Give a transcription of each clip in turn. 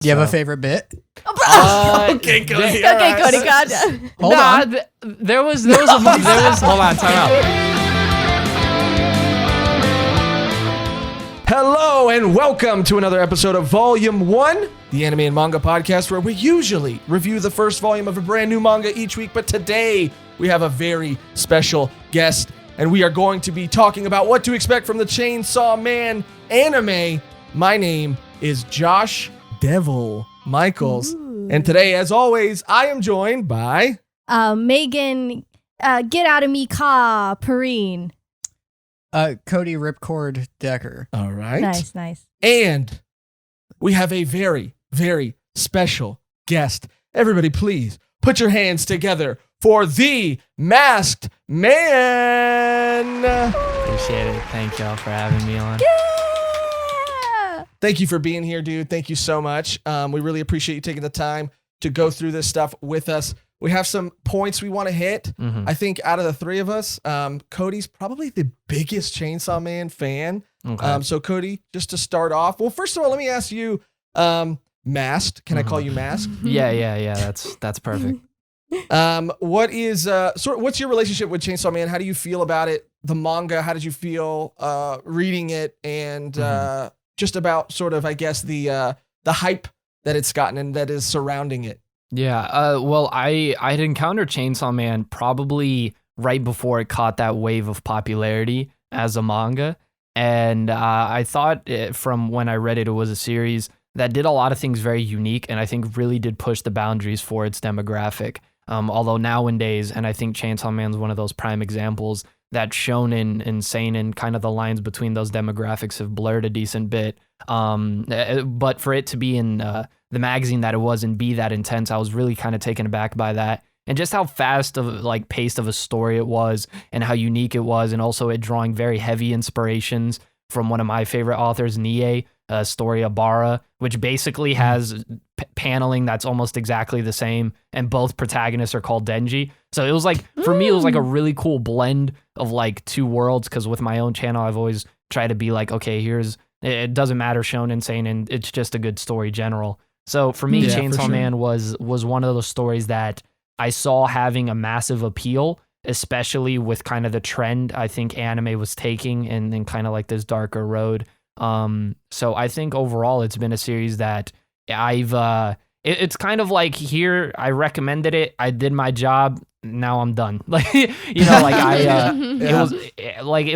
Do you have a favorite bit? Okay, Cody. Okay, Cody, God. Hold on. There was hold on, time out. Hello and welcome to another episode of Volume 1, the anime and manga podcast where we usually review the first volume of a brand new manga each week, but today we have a very special guest and we are going to be talking about what to expect from the Chainsaw Man anime. My name is Josh Devil Michaels. And today, as always, I am joined by Megan, get out of me, Ka, Perrine. Cody Ripcord Decker. All right. Nice. And we have a very, very special guest. Everybody, please put your hands together for the Masked Man. Appreciate it. Thank y'all for having me on. Yeah! Thank you for being here, dude. Thank you so much. We really appreciate you taking the time to go through this stuff with us. We have some points we want to hit. Mm-hmm. I think out of the three of us, Cody's probably the biggest Chainsaw Man fan. Okay. So Cody, just to start off, well, first of all, let me ask you, Masked. Can I call you Masked? Yeah. That's perfect. What's your relationship with Chainsaw Man? How do you feel about it? The manga, how did you feel reading it? And just about sort of, I guess, the hype that it's gotten and that is surrounding it. Yeah. Well, I had encountered Chainsaw Man probably right before it caught that wave of popularity as a manga, and I thought from when I read it, it was a series that did a lot of things very unique, and I think really did push the boundaries for its demographic. Although nowadays, and I think Chainsaw Man's one of those prime examples, that shonen and seinen, kind of the lines between those demographics have blurred a decent bit. But for it to be in the magazine that it was and be that intense, I was really kind of taken aback by that. And just how fast of paced of a story it was and how unique it was. And also it drawing very heavy inspirations from one of my favorite authors, Nie, story Abara, which basically has paneling that's almost exactly the same, and both protagonists are called Denji. So it was like, for me, it was like a really cool blend of like two worlds, because with my own channel, I've always tried to be like, okay, it doesn't matter shonen, seinen, it's just a good story general. So for me, Chainsaw Man was one of those stories that I saw having a massive appeal, especially with kind of the trend I think anime was taking and kind of like this darker road. So I think overall it's been a series that it's kind of like, here, I recommended it, I did my job, now I'm done. It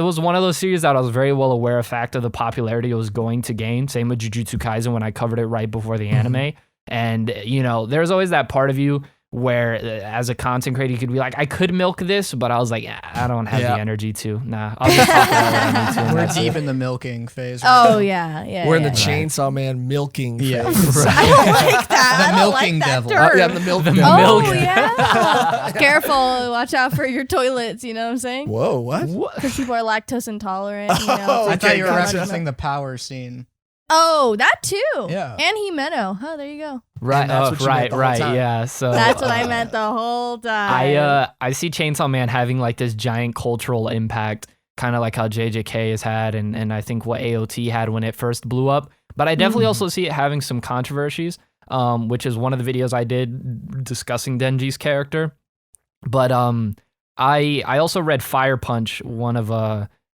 was one of those series that I was very well aware of fact of the popularity it was going to gain. Same with Jujutsu Kaisen when I covered it right before the anime. And, there's always that part of you where as a content creator, you could be like, I could milk this, but I was like, I don't have the energy to. Nah, I'll just talk about what I need to. We're deep in the milking phase. Oh, yeah. We're in the Chainsaw Man milking phase. I don't like that. The milking devil. The milk devil. Oh, yeah. Careful. Watch out for your toilets, you know what I'm saying? Whoa, what? Because people are lactose intolerant, I thought you were gotcha. referencing the power scene. Oh, that too. Yeah. And Himeno. Oh, there you go. Right, that's what you meant the whole time. yeah. So That's what I meant the whole time. I see Chainsaw Man having like this giant cultural impact, kind of like how JJK has had, and I think what AOT had when it first blew up. But I definitely also see it having some controversies, which is one of the videos I did discussing Denji's character. But I also read Fire Punch, one of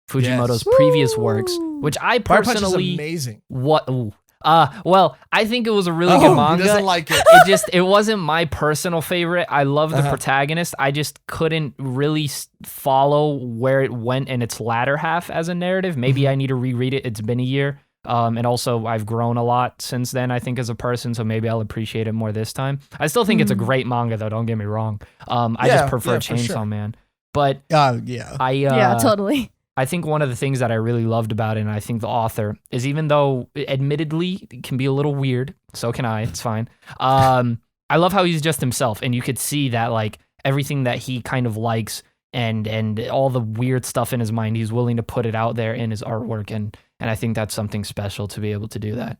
Fujimoto's previous works, which I Fire Punch personally is amazing. Well, I think it was a really good manga. He doesn't like it. It wasn't my personal favorite. I love the protagonist. I just couldn't really follow where it went in its latter half as a narrative. Maybe I need to reread it. It's been a year. And also I've grown a lot since then, I think, as a person, so maybe I'll appreciate it more this time. I still think it's a great manga, though, don't get me wrong. I just prefer Chainsaw Man. But yeah, totally. I think one of the things that I really loved about it, and I think the author, is even though admittedly it can be a little weird, so can I, it's fine. I love how he's just himself, and you could see that like everything that he kind of likes and all the weird stuff in his mind, he's willing to put it out there in his artwork, and I think that's something special to be able to do that.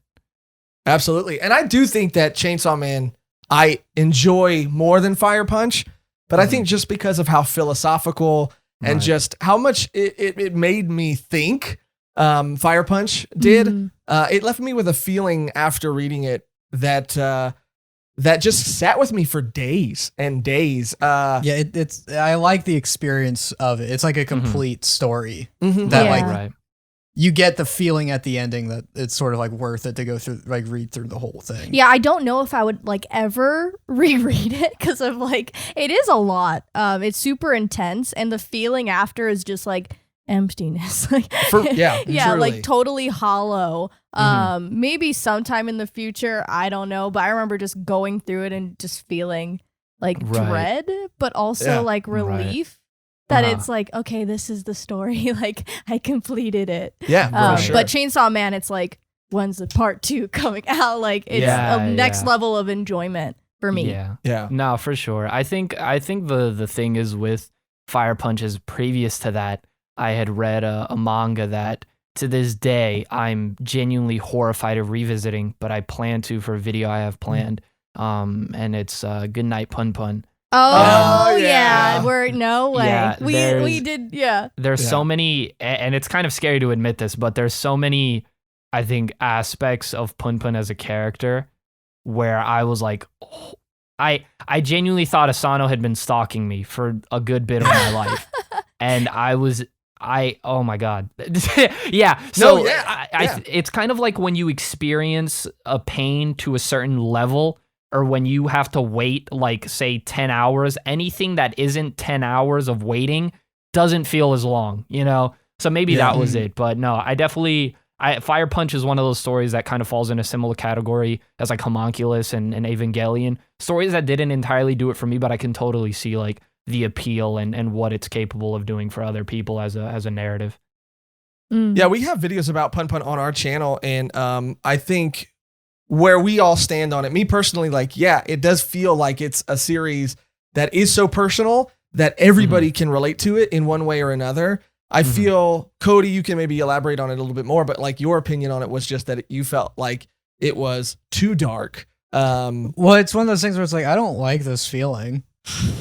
Absolutely. And I do think that Chainsaw Man I enjoy more than Fire Punch, but I think just because of how philosophical and just how much it made me think, Fire Punch did. It left me with a feeling after reading it that just sat with me for days and days. Yeah, I like the experience of it. It's like a complete story Mhm. that Yeah. like Right. you get the feeling at the ending that it's sort of like worth it to go through, like read through the whole thing. Yeah, I don't know if I would like ever reread it because of like it is a lot. It's super intense, and the feeling after is just like emptiness. Like Yeah, yeah, truly. like totally hollow. Maybe sometime in the future, I don't know, but I remember just going through it and just feeling like Right. dread, but also Yeah. like Right. relief that Uh-huh. it's like, okay, this is the story. Like I completed it. Yeah, for sure. But Chainsaw Man, it's like, when's the part 2 coming out? Like it's Yeah, a next yeah. level of enjoyment for me. Yeah. yeah. No, for sure. I think the thing is with Fire Punch is previous to that, I had read a manga that to this day I'm genuinely horrified of revisiting, but I plan to for a video I have planned. And it's Good Night Pun Pun. Oh, Oh, yeah. yeah. We're no way. Yeah, we there's- did yeah. There's Yeah. so many, and it's kind of scary to admit this, but there's so many, I think, aspects of Pun Pun as a character where I was like, oh, I genuinely thought Asano had been stalking me for a good bit of my life, and oh my god, yeah. So yeah, yeah. it's kind of like when you experience a pain to a certain level, or when you have to wait, like say 10 hours. Anything that isn't 10 hours of waiting doesn't feel as long, you know. So maybe Yeah. that was it, but no, Fire Punch is one of those stories that kind of falls in a similar category as like Homunculus and Evangelion. Stories that didn't entirely do it for me, but I can totally see like the appeal and what it's capable of doing for other people as a narrative. Mm. Yeah, we have videos about Pun Pun on our channel, and I think where we all stand on it, me personally, like, yeah, it does feel like it's a series that is so personal that everybody can relate to it in one way or another. I feel, Cody, you can maybe elaborate on it a little bit more, but like your opinion on it was just that you felt like it was too dark. Well, it's one of those things where it's like I don't like this feeling.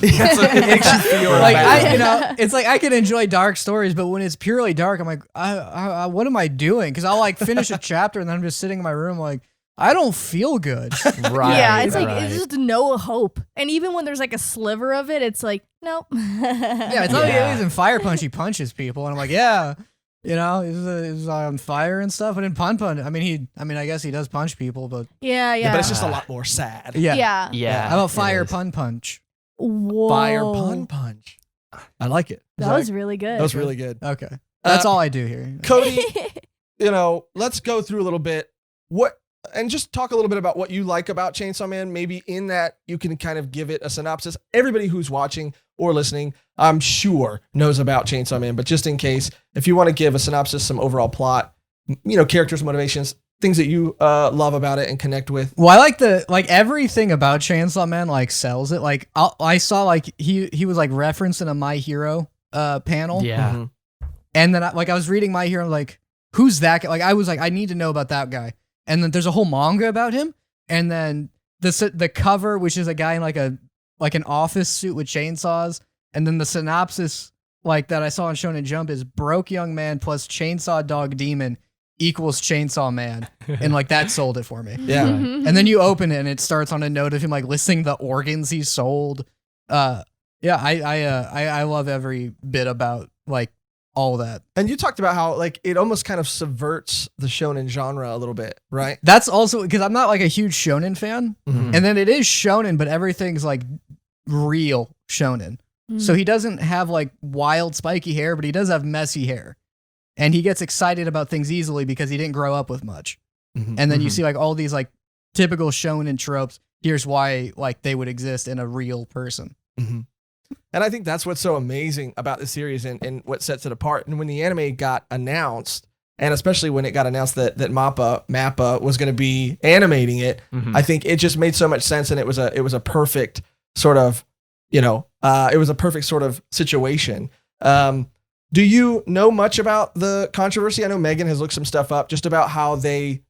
Yeah, so it makes you feel Like bad. it's like I can enjoy dark stories, but when it's purely dark, I'm like, I what am I doing? Because I'll like finish a chapter and then I'm just sitting in my room like I don't feel good. Right. Yeah, it's like right. it's just no hope. And even when there's like a sliver of it, it's like, nope. Yeah, it's not like Yeah. he's in Fire Punch, he punches people, and I'm like, yeah, you know, he's on fire and stuff. But in Pun Pun, I guess he does punch people, but yeah. Yeah, but it's just a lot more sad. yeah. Yeah. Yeah. How about it Fire is. Pun Punch? Whoa. Fire Pun Punch. I like it. That was really good. That was really good. Okay, that's all I do here. Cody, let's go through a little bit and just talk a little bit about what you like about Chainsaw Man. Maybe in that you can kind of give it a synopsis. Everybody who's watching or listening, I'm sure knows about Chainsaw Man, but just in case, if you want to give a synopsis, some overall plot, characters, motivations, things that you love about it and connect with. Well, I like everything about Chainsaw Man like sells it. Like I saw like he was like referenced in a My Hero panel. Yeah. Mhm. And then I was reading My Hero, like, who's that guy? Like, I was like, I need to know about that guy. And then there's a whole manga about him. And then the cover, which is a guy in like an office suit with chainsaws. And then the synopsis, like that I saw on Shonen Jump, is broke young man plus chainsaw dog demon equals Chainsaw Man. And like that sold it for me. Yeah. And then you open it and it starts on a note of him like listing the organs he sold. I love every bit about like all that. And you talked about how like it almost kind of subverts the shonen genre a little bit, right? That's also because I'm not like a huge shonen fan. Mhm. And then it is shonen, but everything's like real shonen. So he doesn't have like wild spiky hair, but he does have messy hair. And he gets excited about things easily because he didn't grow up with much. Mhm. And then you see like all these like typical shonen tropes. Here's why like they would exist in a real person. Mhm. And I think that's what's so amazing about the series and what sets it apart. And when the anime got announced, and especially when it got announced that MAPPA was going to be animating it, I think it just made so much sense, and it was a perfect sort of, it was a perfect sort of situation. Do you know much about the controversy? I know Megan has looked some stuff up just about how they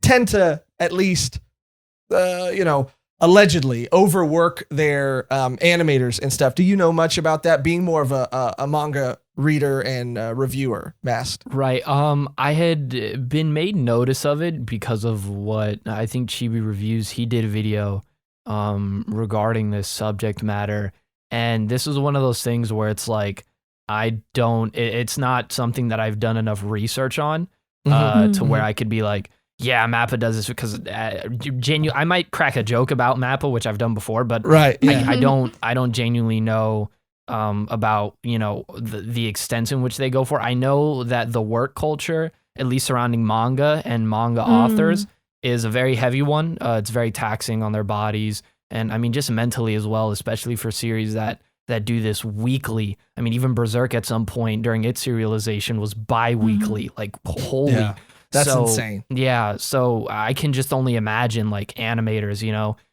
tend to at least, allegedly overwork their animators and stuff. Do you know much about that? Being more of a manga reader and reviewer, Mast. Right. I had been made notice of it because of what I think Chibi Reviews. He did a video regarding this subject matter, and this is one of those things where it's like it's not something that I've done enough research on to where I could be like, yeah, MAPPA does this because I might crack a joke about MAPPA, which I've done before, but right, yeah. I don't genuinely know about the extent in which they go for. I know that the work culture, at least surrounding manga and manga authors, is a very heavy one. It's very taxing on their bodies, and I mean just mentally as well, especially for series that do this weekly. I mean, even Berserk at some point during its serialization was bi-weekly. Like, holy. Yeah. That's insane. Yeah, so I can just only imagine like animators,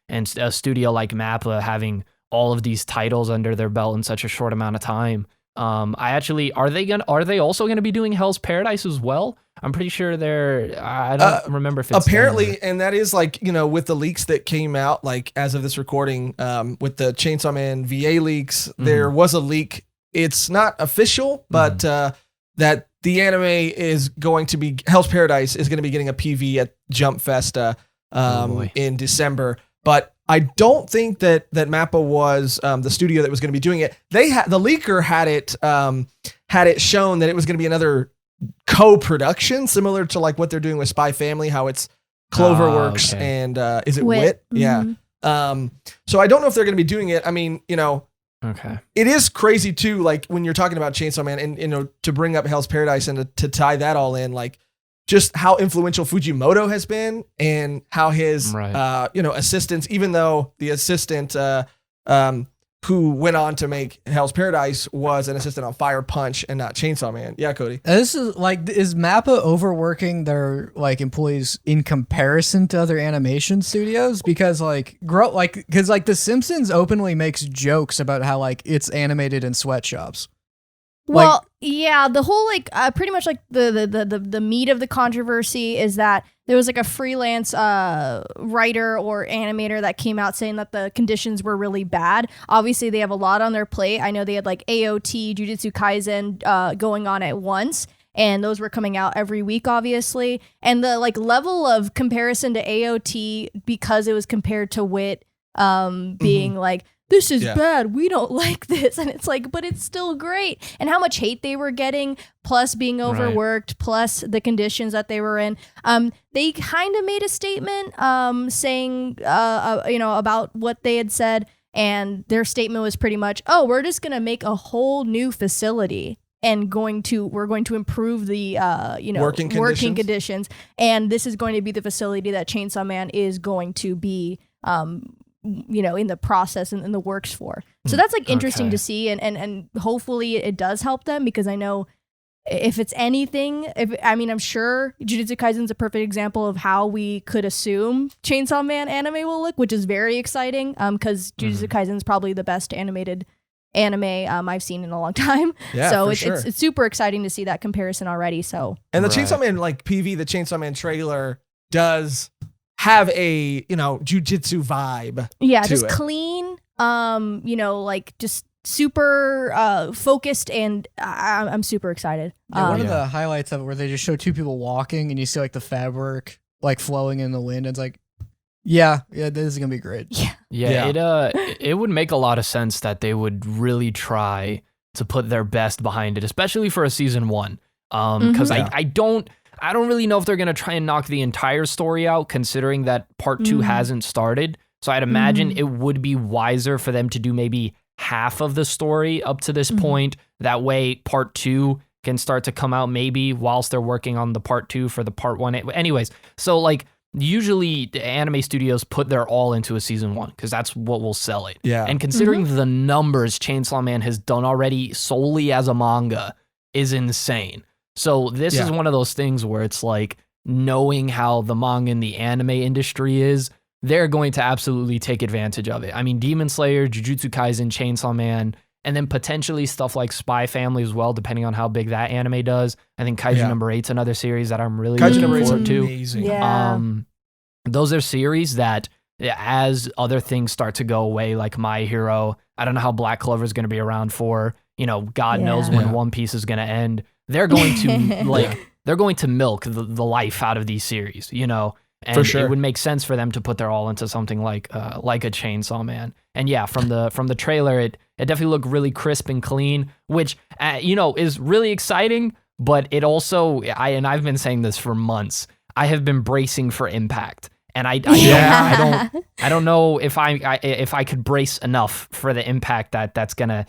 and a studio like MAPPA having all of these titles under their belt in such a short amount of time. Are they also gonna be doing Hell's Paradise as well? I'm pretty sure I don't remember if it's apparently, and that is like, with the leaks that came out, like as of this recording, with the Chainsaw Man VA leaks, there was a leak. It's not official, but that the anime is going to be, Hell's Paradise is going to be getting a PV at Jump Festa in December. But I don't think that MAPPA was the studio that was going to be doing it. The leaker had it shown that it was going to be another co-production, similar to like what they're doing with Spy Family, how it's Cloverworks and is it Wit? Yeah. So I don't know if they're going to be doing it. I mean, okay. It is crazy too, like when you're talking about Chainsaw Man and, to bring up Hell's Paradise and to tie that all in, like just how influential Fujimoto has been and how his, assistants, even though the assistant who went on to make Hell's Paradise was an assistant on Fire Punch and not Chainsaw Man. Yeah, Cody. This is like, is MAPPA overworking their like employees in comparison to other animation studios? Because The Simpsons openly makes jokes about how like it's animated in sweatshops. Well, yeah, the whole pretty much like the meat of the controversy is that there was like a freelance writer or animator that came out saying that the conditions were really bad. Obviously, they have a lot on their plate. I know they had like AOT, Jujutsu Kaisen going on at once, and those were coming out every week, obviously. And the like level of comparison to AOT, because it was compared to Wit, being like, this is bad, we don't like this, and it's like, but it's still great. And how much hate they were getting, plus being overworked, plus the conditions that they were in. They kind of made a statement saying about what they had said, and their statement was pretty much, we're just gonna make a whole new facility and we're going to improve the working conditions, and this is going to be the facility that Chainsaw Man is going to be in the process and in the works for. So that's like interesting to see, and hopefully it does help them, because I know if it's anything, I'm sure Jujutsu Kaisen's a perfect example of how we could assume Chainsaw Man anime will look, which is very exciting, because Jujutsu Kaisen's probably the best animated anime I've seen in a long time. Yeah, so it's it's super exciting to see that comparison already. So, and the Chainsaw Man like PV, the Chainsaw Man trailer does have a jujitsu vibe. Yeah, just clean. Just super focused, and I'm super excited. One of the highlights of it where they just show two people walking, and you see like the fabric like flowing in the wind. And it's like, yeah, this is gonna be great. Yeah. It would make a lot of sense that they would really try to put their best behind it, especially for a season 1. Because I don't really know if they're going to try and knock the entire story out, considering that part 2 hasn't started. So I'd imagine it would be wiser for them to do maybe half of the story up to this point. That way part 2 can start to come out maybe whilst they're working on the part 2 for the part 1. Anyways, so like usually the anime studios put their all into a season 1 because that's what will sell it. Yeah. And considering the numbers Chainsaw Man has done already solely as a manga is insane. So this is one of those things where it's like, knowing how the manga and the anime industry is, they're going to absolutely take advantage of it. I mean, Demon Slayer, Jujutsu Kaisen, Chainsaw Man, and then potentially stuff like Spy Family as well, depending on how big that anime does. I think Kaiju number 8's another series that I'm really looking forward to. Amazing. Yeah. Those are series that as other things start to go away, like My Hero, I don't know how Black Clover is going to be around for, God knows when One Piece is going to end. They're going to they're going to milk the life out of these series, And For sure. it would make sense for them to put their all into something like a Chainsaw Man. And yeah, from the trailer, it definitely looked really crisp and clean, which is really exciting. But it also, I've been saying this for months, I have been bracing for impact, and I don't know if I could brace enough for the impact that's gonna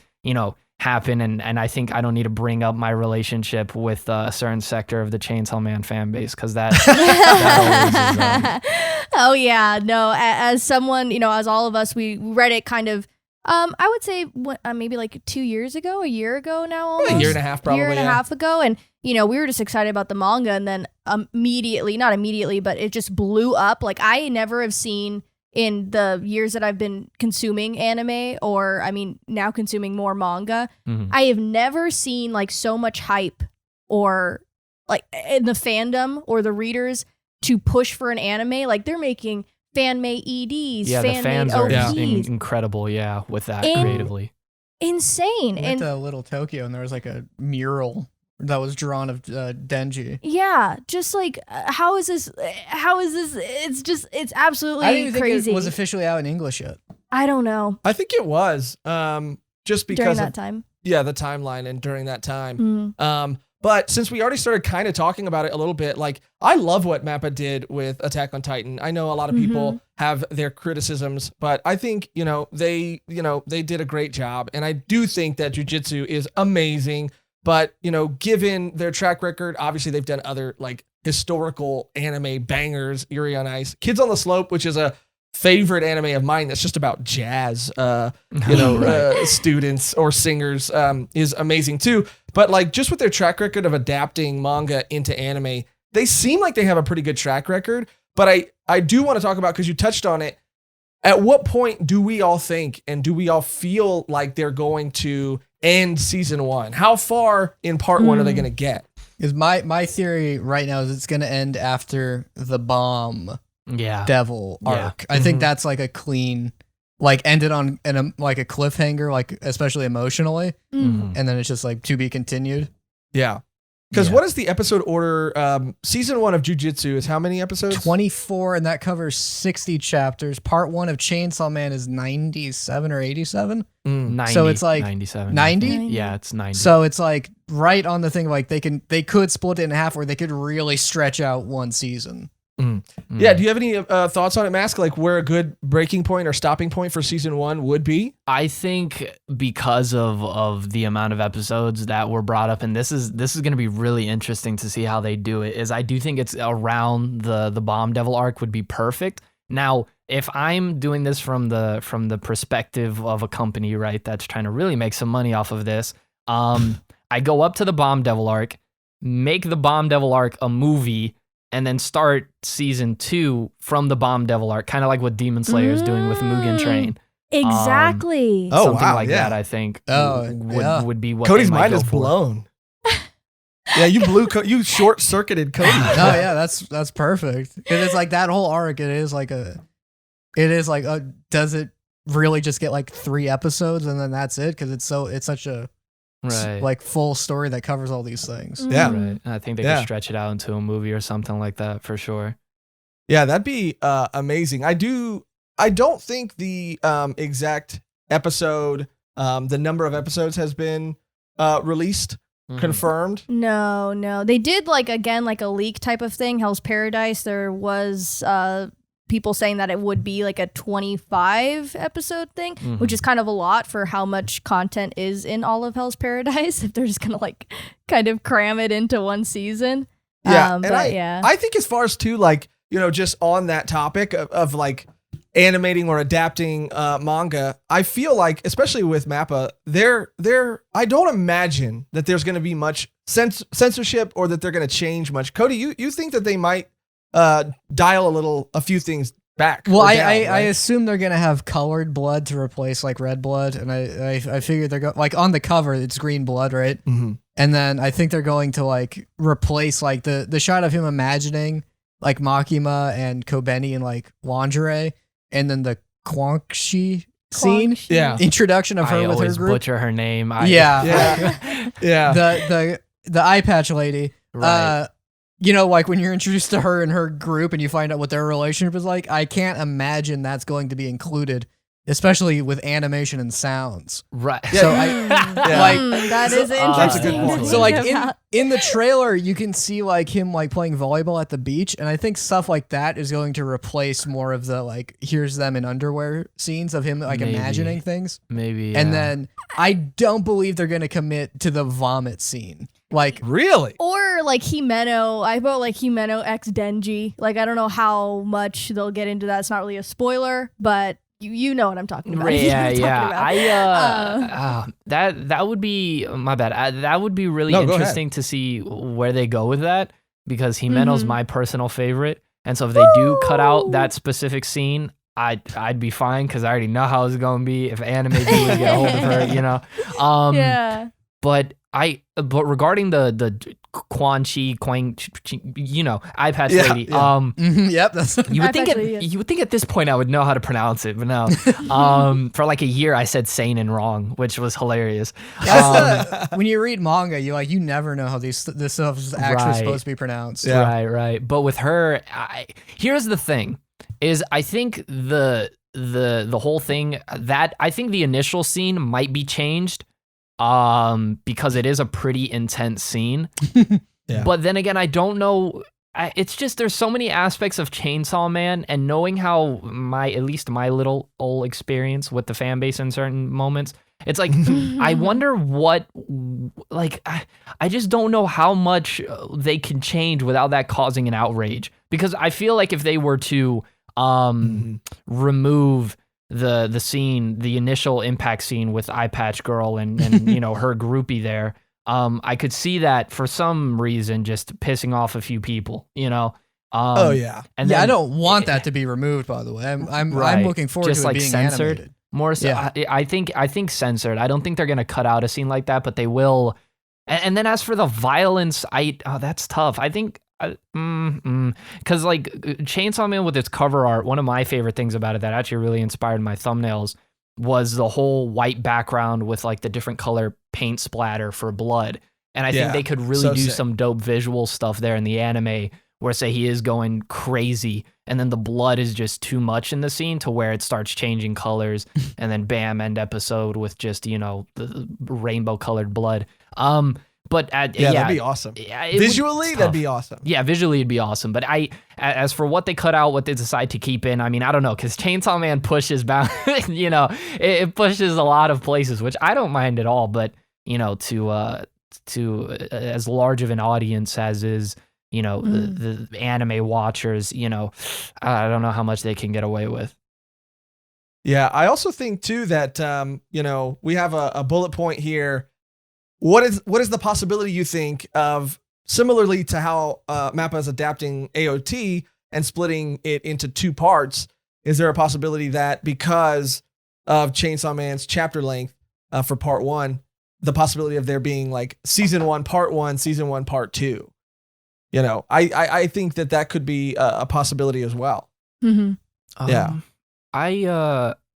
happen. And I think I don't need to bring up my relationship with a certain sector of the Chainsaw Man fan base, because that always is. Oh yeah, no. As someone, as all of us, we read it kind of. I would say maybe like 2 years ago, a year ago now, almost. A year and a half, probably. Year and a half ago, and we were just excited about the manga, and then not immediately, but it just blew up. Like I never have seen in the years that I've been consuming anime, or now consuming more manga. Mm-hmm. I have never seen like so much hype, or like in the fandom or the readers to push for an anime. Like they're making fan-made EDs, the fans are OPs. incredible, with that creatively. Insane. We went to Little Tokyo, and there was like a mural that was drawn of Denji. Yeah, just like how is this? It's absolutely I didn't even crazy. think it was officially out in English yet. I don't know. I think it was just because During that time. Yeah, the timeline and during that time. But since we already started kind of talking about it a little bit, like I love what MAPPA did with Attack on Titan. I know a lot of people have their criticisms, but I think, they did a great job. And I do think that Jujutsu is amazing. But, given their track record, obviously they've done other like historical anime bangers, Yuri on Ice, Kids on the Slope, which is a favorite anime of mine that's just about jazz, students or singers, is amazing too. But like just with their track record of adapting manga into anime, they seem like they have a pretty good track record. But I do want to talk about, because you touched on it, at what point do we all think and do we all feel like they're going to end season 1? How far in part 1 are they going to get? Because my theory right now is it's going to end after the bomb devil arc. I think that's like a clean, like ended on like a cliffhanger, like especially emotionally, and then it's just like to be continued. Yeah. Because what is the episode order? Season 1 of Jujutsu is how many episodes? 24, and that covers 60 chapters. Part 1 of Chainsaw Man is 97 or 87. 90, so it's like 97. 90? Yeah, it's 90. So it's like right on the thing, like they could split it in half, or they could really stretch out one season. Yeah, do you have any thoughts on it, Mask? Like where a good breaking point or stopping point for season 1 would be? I think because of the amount of episodes that were brought up, and this is going to be really interesting to see how they do it, is I do think it's around the Bomb Devil arc would be perfect. Now, if I'm doing this from the perspective of a company, right, that's trying to really make some money off of this, I go up to the Bomb Devil arc, make the Bomb Devil arc a movie, and then start season 2 from the Bomb Devil arc, kind of like what Demon Slayer is doing with Mugen Train. Exactly. Something like that, I think, would be what Cody's they might mind go is for. blown. Yeah, you short-circuited Cody. Oh yeah, that's perfect. It is like that whole arc. Does it really just get like 3 episodes and then that's it? Because it's such a like full story that covers all these things. Yeah, right. I think they could stretch it out into a movie or something like that for sure. Yeah, that'd be amazing. I don't think the exact episode, the number of episodes has been released, confirmed. No. They did like a leak type of thing. Hell's Paradise. There was people saying that it would be like a 25 episode thing, which is kind of a lot for how much content is in all of Hell's Paradise. If they're just gonna like kind of cram it into one season. Yeah, I think as far as too, like, just on that topic of like animating or adapting manga, I feel like, especially with MAPPA, I don't imagine that there's going to be much censorship or that they're going to change much. Cody, you think that they might dial a few things back? Well, down, I right? assume they're gonna have colored blood to replace like red blood, and I figure they're going, like, on the cover it's green blood, right? And then I think they're going to like replace like the shot of him imagining like Makima and Kobeni in like lingerie, and then the Quangxi scene, Yeah. introduction of her I with her always group. butcher her name. Yeah. The eye patch lady. Right. You know, like when you're introduced to her and her group and you find out what their relationship is like, I can't imagine that's going to be included, especially with animation and sounds. Right. So I like that is interesting. That's a good point. so like in the trailer you can see like him like playing volleyball at the beach, and I think stuff like that is going to replace more of the like here's them in underwear scenes of him like Maybe. imagining things. Maybe. And then I don't believe they're going to commit to the vomit scene. Like Really? Or like Himeno. I wrote like Himeno X Denji. Like I don't know how much they'll get into that. It's not really a spoiler, but you know what I'm talking about. You know what I'm talking about. That would be my bad. That would be really No, go interesting to see where they go with that, because Himeno's Mhm. my personal favorite, and so if they do cut out that specific scene, I'd be fine, because I already know how it's gonna be if anime dudes get a hold of her, you know. Yeah. But regarding the Quan Chi, you know, eye patch Yeah, lady. yeah. yep, that's You would Eye think patch lady, yes. you would think at this point I would know how to pronounce it, but no. For like a year I said seinen wrong, which was hilarious. when you read manga, you never know how this stuff is actually Right. supposed to be pronounced. Yeah. Right. But with her, here's the thing: is I think the whole thing that I think the initial scene might be changed, because it is a pretty intense scene. Yeah. But then again, I don't know. It's just there's so many aspects of Chainsaw Man, and knowing how at least my little old experience with the fan base in certain moments, it's like I wonder what, like I just don't know how much they can change without that causing an outrage, because I feel like if they were to remove the scene, the initial impact scene with Eye Patch Girl and you know her groupie there, I could see that for some reason just pissing off a few people, you know. Oh yeah. And Yeah, then, I don't want that to be removed. By the way, I'm Right. looking forward Just to like it being censored? animated. more so. Yeah. I think censored. I don't think they're gonna cut out a scene like that, but they will. And then as for the violence, that's tough. I think. Because like Chainsaw Man with its cover art, one of my favorite things about it that actually really inspired my thumbnails was the whole white background with like the different color paint splatter for blood. And I think they could really do sick. some dope visual stuff there in the anime, where say he is going crazy and then the blood is just too much in the scene to where it starts changing colors and then bam, end episode with just, you know, the rainbow colored blood. But That'd be awesome. Yeah, Visually, that'd be awesome. Yeah, visually it'd be awesome. But as for what they cut out, what they decide to keep in, I mean, I don't know, because Chainsaw Man pushes you know, it pushes a lot of places, which I don't mind at all. But you know, to as large of an audience as is, you know, the anime watchers, you know, I don't know how much they can get away with. Yeah, I also think too that you know, we have a bullet point here. What is the possibility, you think, of similarly to how MAPPA is adapting AOT and splitting it into 2 parts? Is there a possibility that because of Chainsaw Man's chapter length for part 1, the possibility of there being like season 1 part 1, season 1 part 2? You know, I think that could be a possibility as well. Mm-hmm. Yeah.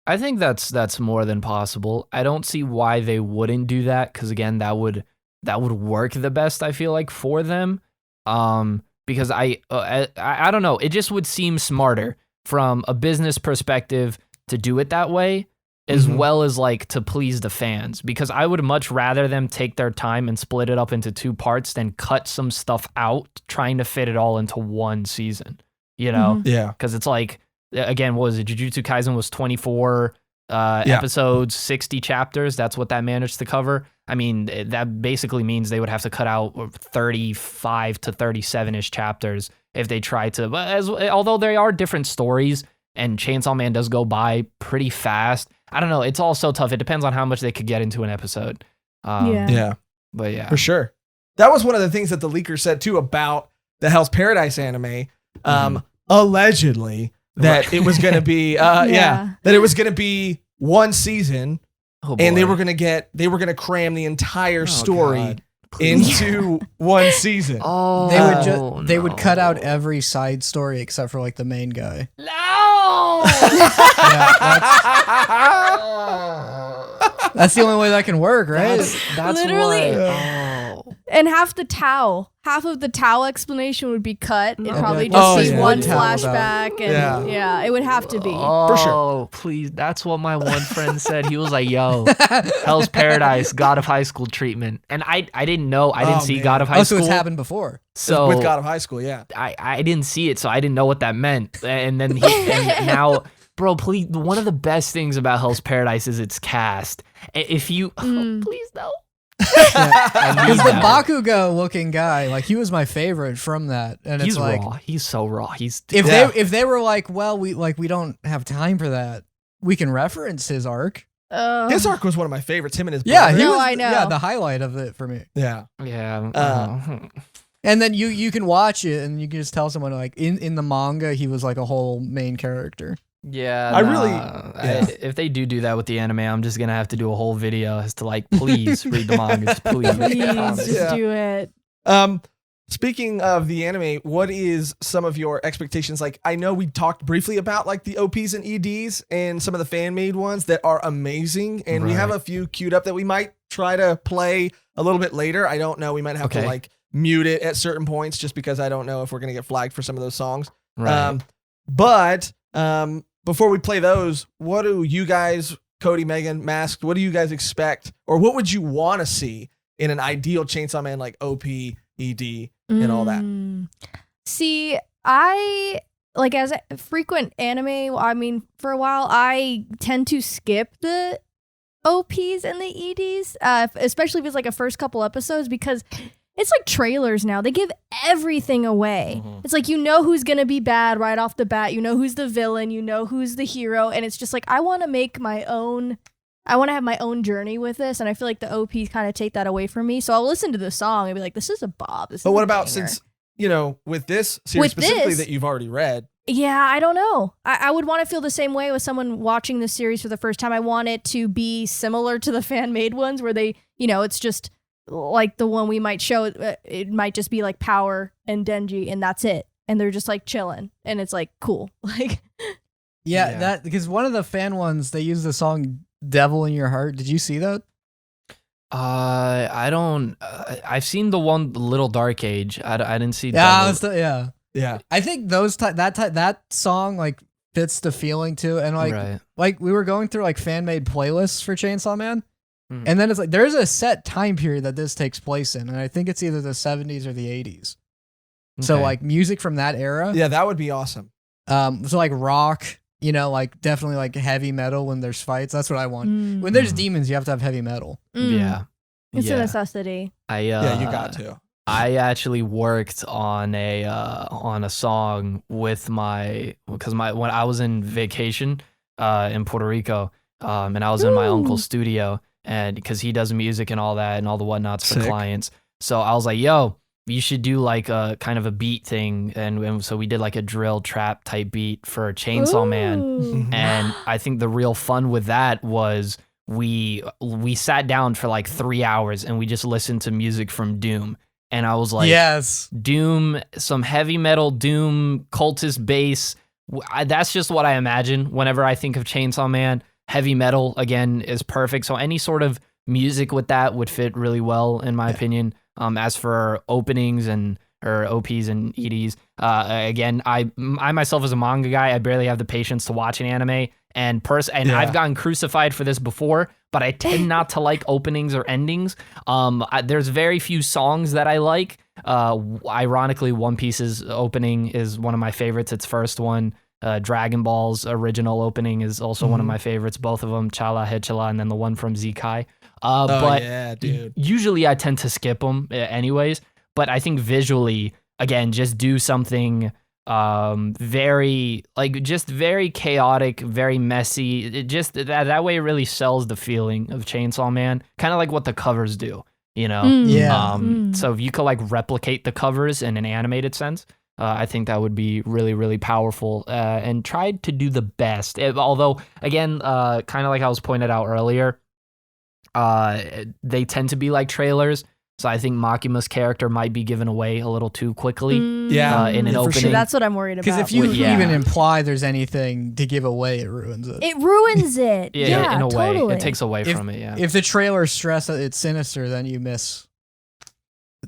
I think that's more than possible. I don't see why they wouldn't do that, because again, that would work the best, I feel like, for them. Because I don't know, it just would seem smarter from a business perspective to do it that way, as well as like to please the fans, because I would much rather them take their time and split it up into 2 parts than cut some stuff out trying to fit it all into one season, you know? Yeah. Because it's like, again, what was it? Jujutsu Kaisen was 24 episodes, 60 chapters. That's what that managed to cover. I mean, that basically means they would have to cut out 35 to 37-ish chapters if they try to. But although there are different stories, and Chainsaw Man does go by pretty fast, I don't know. It's all so tough. It depends on how much they could get into an episode. Yeah. But yeah. For sure. That was one of the things that the leaker said too about the Hell's Paradise anime. Allegedly, that it was going to be, that it was going to be 1 season, Oh, and they boy. were going to cram the entire story God. into one season. Oh, They would cut out every side story except for like the main guy. No. That's the only way that can work, right? That's Literally. what. And half of the Tao explanation would be cut. It'd probably like, just be one what Tao about? flashback, and yeah, it would have to be. Oh, sure. Please. That's what my one friend said. He was like, yo, Hell's Paradise, God of High School treatment. And I didn't know. I didn't see man. God of High So School. it's happened before. So With God of High School, yeah. I didn't see it, so I didn't know what that meant. And then and now, bro, please, one of the best things about Hell's Paradise is its cast. If you, please no. Because the Bakugo looking guy, like he was my favorite from that, and He's it's like raw. He's so raw. He's if they were like, well, we don't have time for that, we can reference his arc. His arc was one of my favorites. Him and his Yeah, brother. he No, was. I know. Yeah, the highlight of it for me. Yeah. yeah. And then you can watch it, and you can just tell someone like in the manga, he was like a whole main character. Yeah, I really- if they do that with the anime, I'm just gonna have to do a whole video as to like, please read the mangas, please. Please, just Yeah. do it. Speaking of the anime, what is some of your expectations? Like, I know we talked briefly about like the OPs and EDs and some of the fan made ones that are amazing, and we have Right. a few queued up that we might try to play a little bit later. I don't know. We might have to Okay. like mute it at certain points just because I don't know if we're gonna get flagged for some of those songs. Right. But before we play those, what do you guys, Cody, Megan, Masked, what do you guys expect, or what would you want to see in an ideal Chainsaw Man like OP, ED, and all that? See, I like as a frequent anime. I mean, for a while, I tend to skip the OPs and the EDs, especially if it's like a first couple episodes, because it's like trailers now. They give everything away. It's like, you know who's going to be bad right off the bat. You know who's the villain. You know who's the hero. And it's just like, I want to make my own, I want to have my own journey with this. And I feel like the OPs kind of take that away from me. So I'll listen to the song and be like, this is a bop. This But is what a about banger. since, you know, with this series With specifically this- that you've already read? Yeah, I don't know. I would want to feel the same way with someone watching this series for the first time. I want it to be similar to the fan-made ones where they, you know, it's just like the one we might show. It might just be like Power and Denji, and that's it. And they're just like chilling, and it's like cool. Like, Yeah, that because one of the fan ones they use the song "Devil in Your Heart." Did you see that? I don't. I've seen the one Little Dark Age. I didn't see. Yeah, Devil. Yeah. I think that song like fits the feeling too, and like Right. like we were going through like fan made playlists for Chainsaw Man, Mhm. and then it's like there's a set time period that this takes place in, and I think it's either the 70s or the 80s. So Okay. like music from that era, Yeah, that would be awesome. so like rock, you know, like definitely like heavy metal when there's fights. That's what I want. mm, When there's Mhm. demons, you have to have heavy metal. Yeah. it's a Yeah. necessity. Yeah, you got to. I actually worked on a song with when I was in vacation in Puerto Rico, and I was in my uncle's studio, and because he does music and all that and all the whatnots for Sick. clients, so I was like, yo, you should do like a kind of a beat thing, and so we did like a drill trap type beat for Chainsaw Man. Ooh. And I think the real fun with that was we sat down for like 3 hours and we just listened to music from Doom. And I was like, Yes. Doom, some heavy metal Doom, cultist bass. That's just what I imagine whenever I think of Chainsaw Man. Heavy metal, again, is perfect. So any sort of music with that would fit really well, in my opinion. As for openings or OPs and EDs, again, I myself as a manga guy, I barely have the patience to watch an anime. And I've gotten crucified for this before, but I tend not to like openings or endings. There's very few songs that I like. Ironically, One Piece's opening is one of my favorites. Its first one. Dragon Ball's original opening is also one of my favorites. Both of them, Chala, Hechala, and then the one from Zikai. But yeah, dude. usually I tend to skip them anyways. But I think visually, again, just do something very chaotic, very messy. It just that way it really sells the feeling of Chainsaw Man, kind of like what the covers do, you know. Yeah. So if you could like replicate the covers in an animated sense, I think that would be really, really powerful, and tried to do the best. Although, again, kind of like I was pointed out earlier, they tend to be like trailers. So I think Makima's character might be given away a little too quickly Yeah, in an for opening. sure. That's what I'm worried about. Because if you Yeah. even imply there's anything to give away, it ruins it. It ruins it. Yeah, in a way, totally. it takes away from it. Yeah. If the trailer stress that it's sinister, then you miss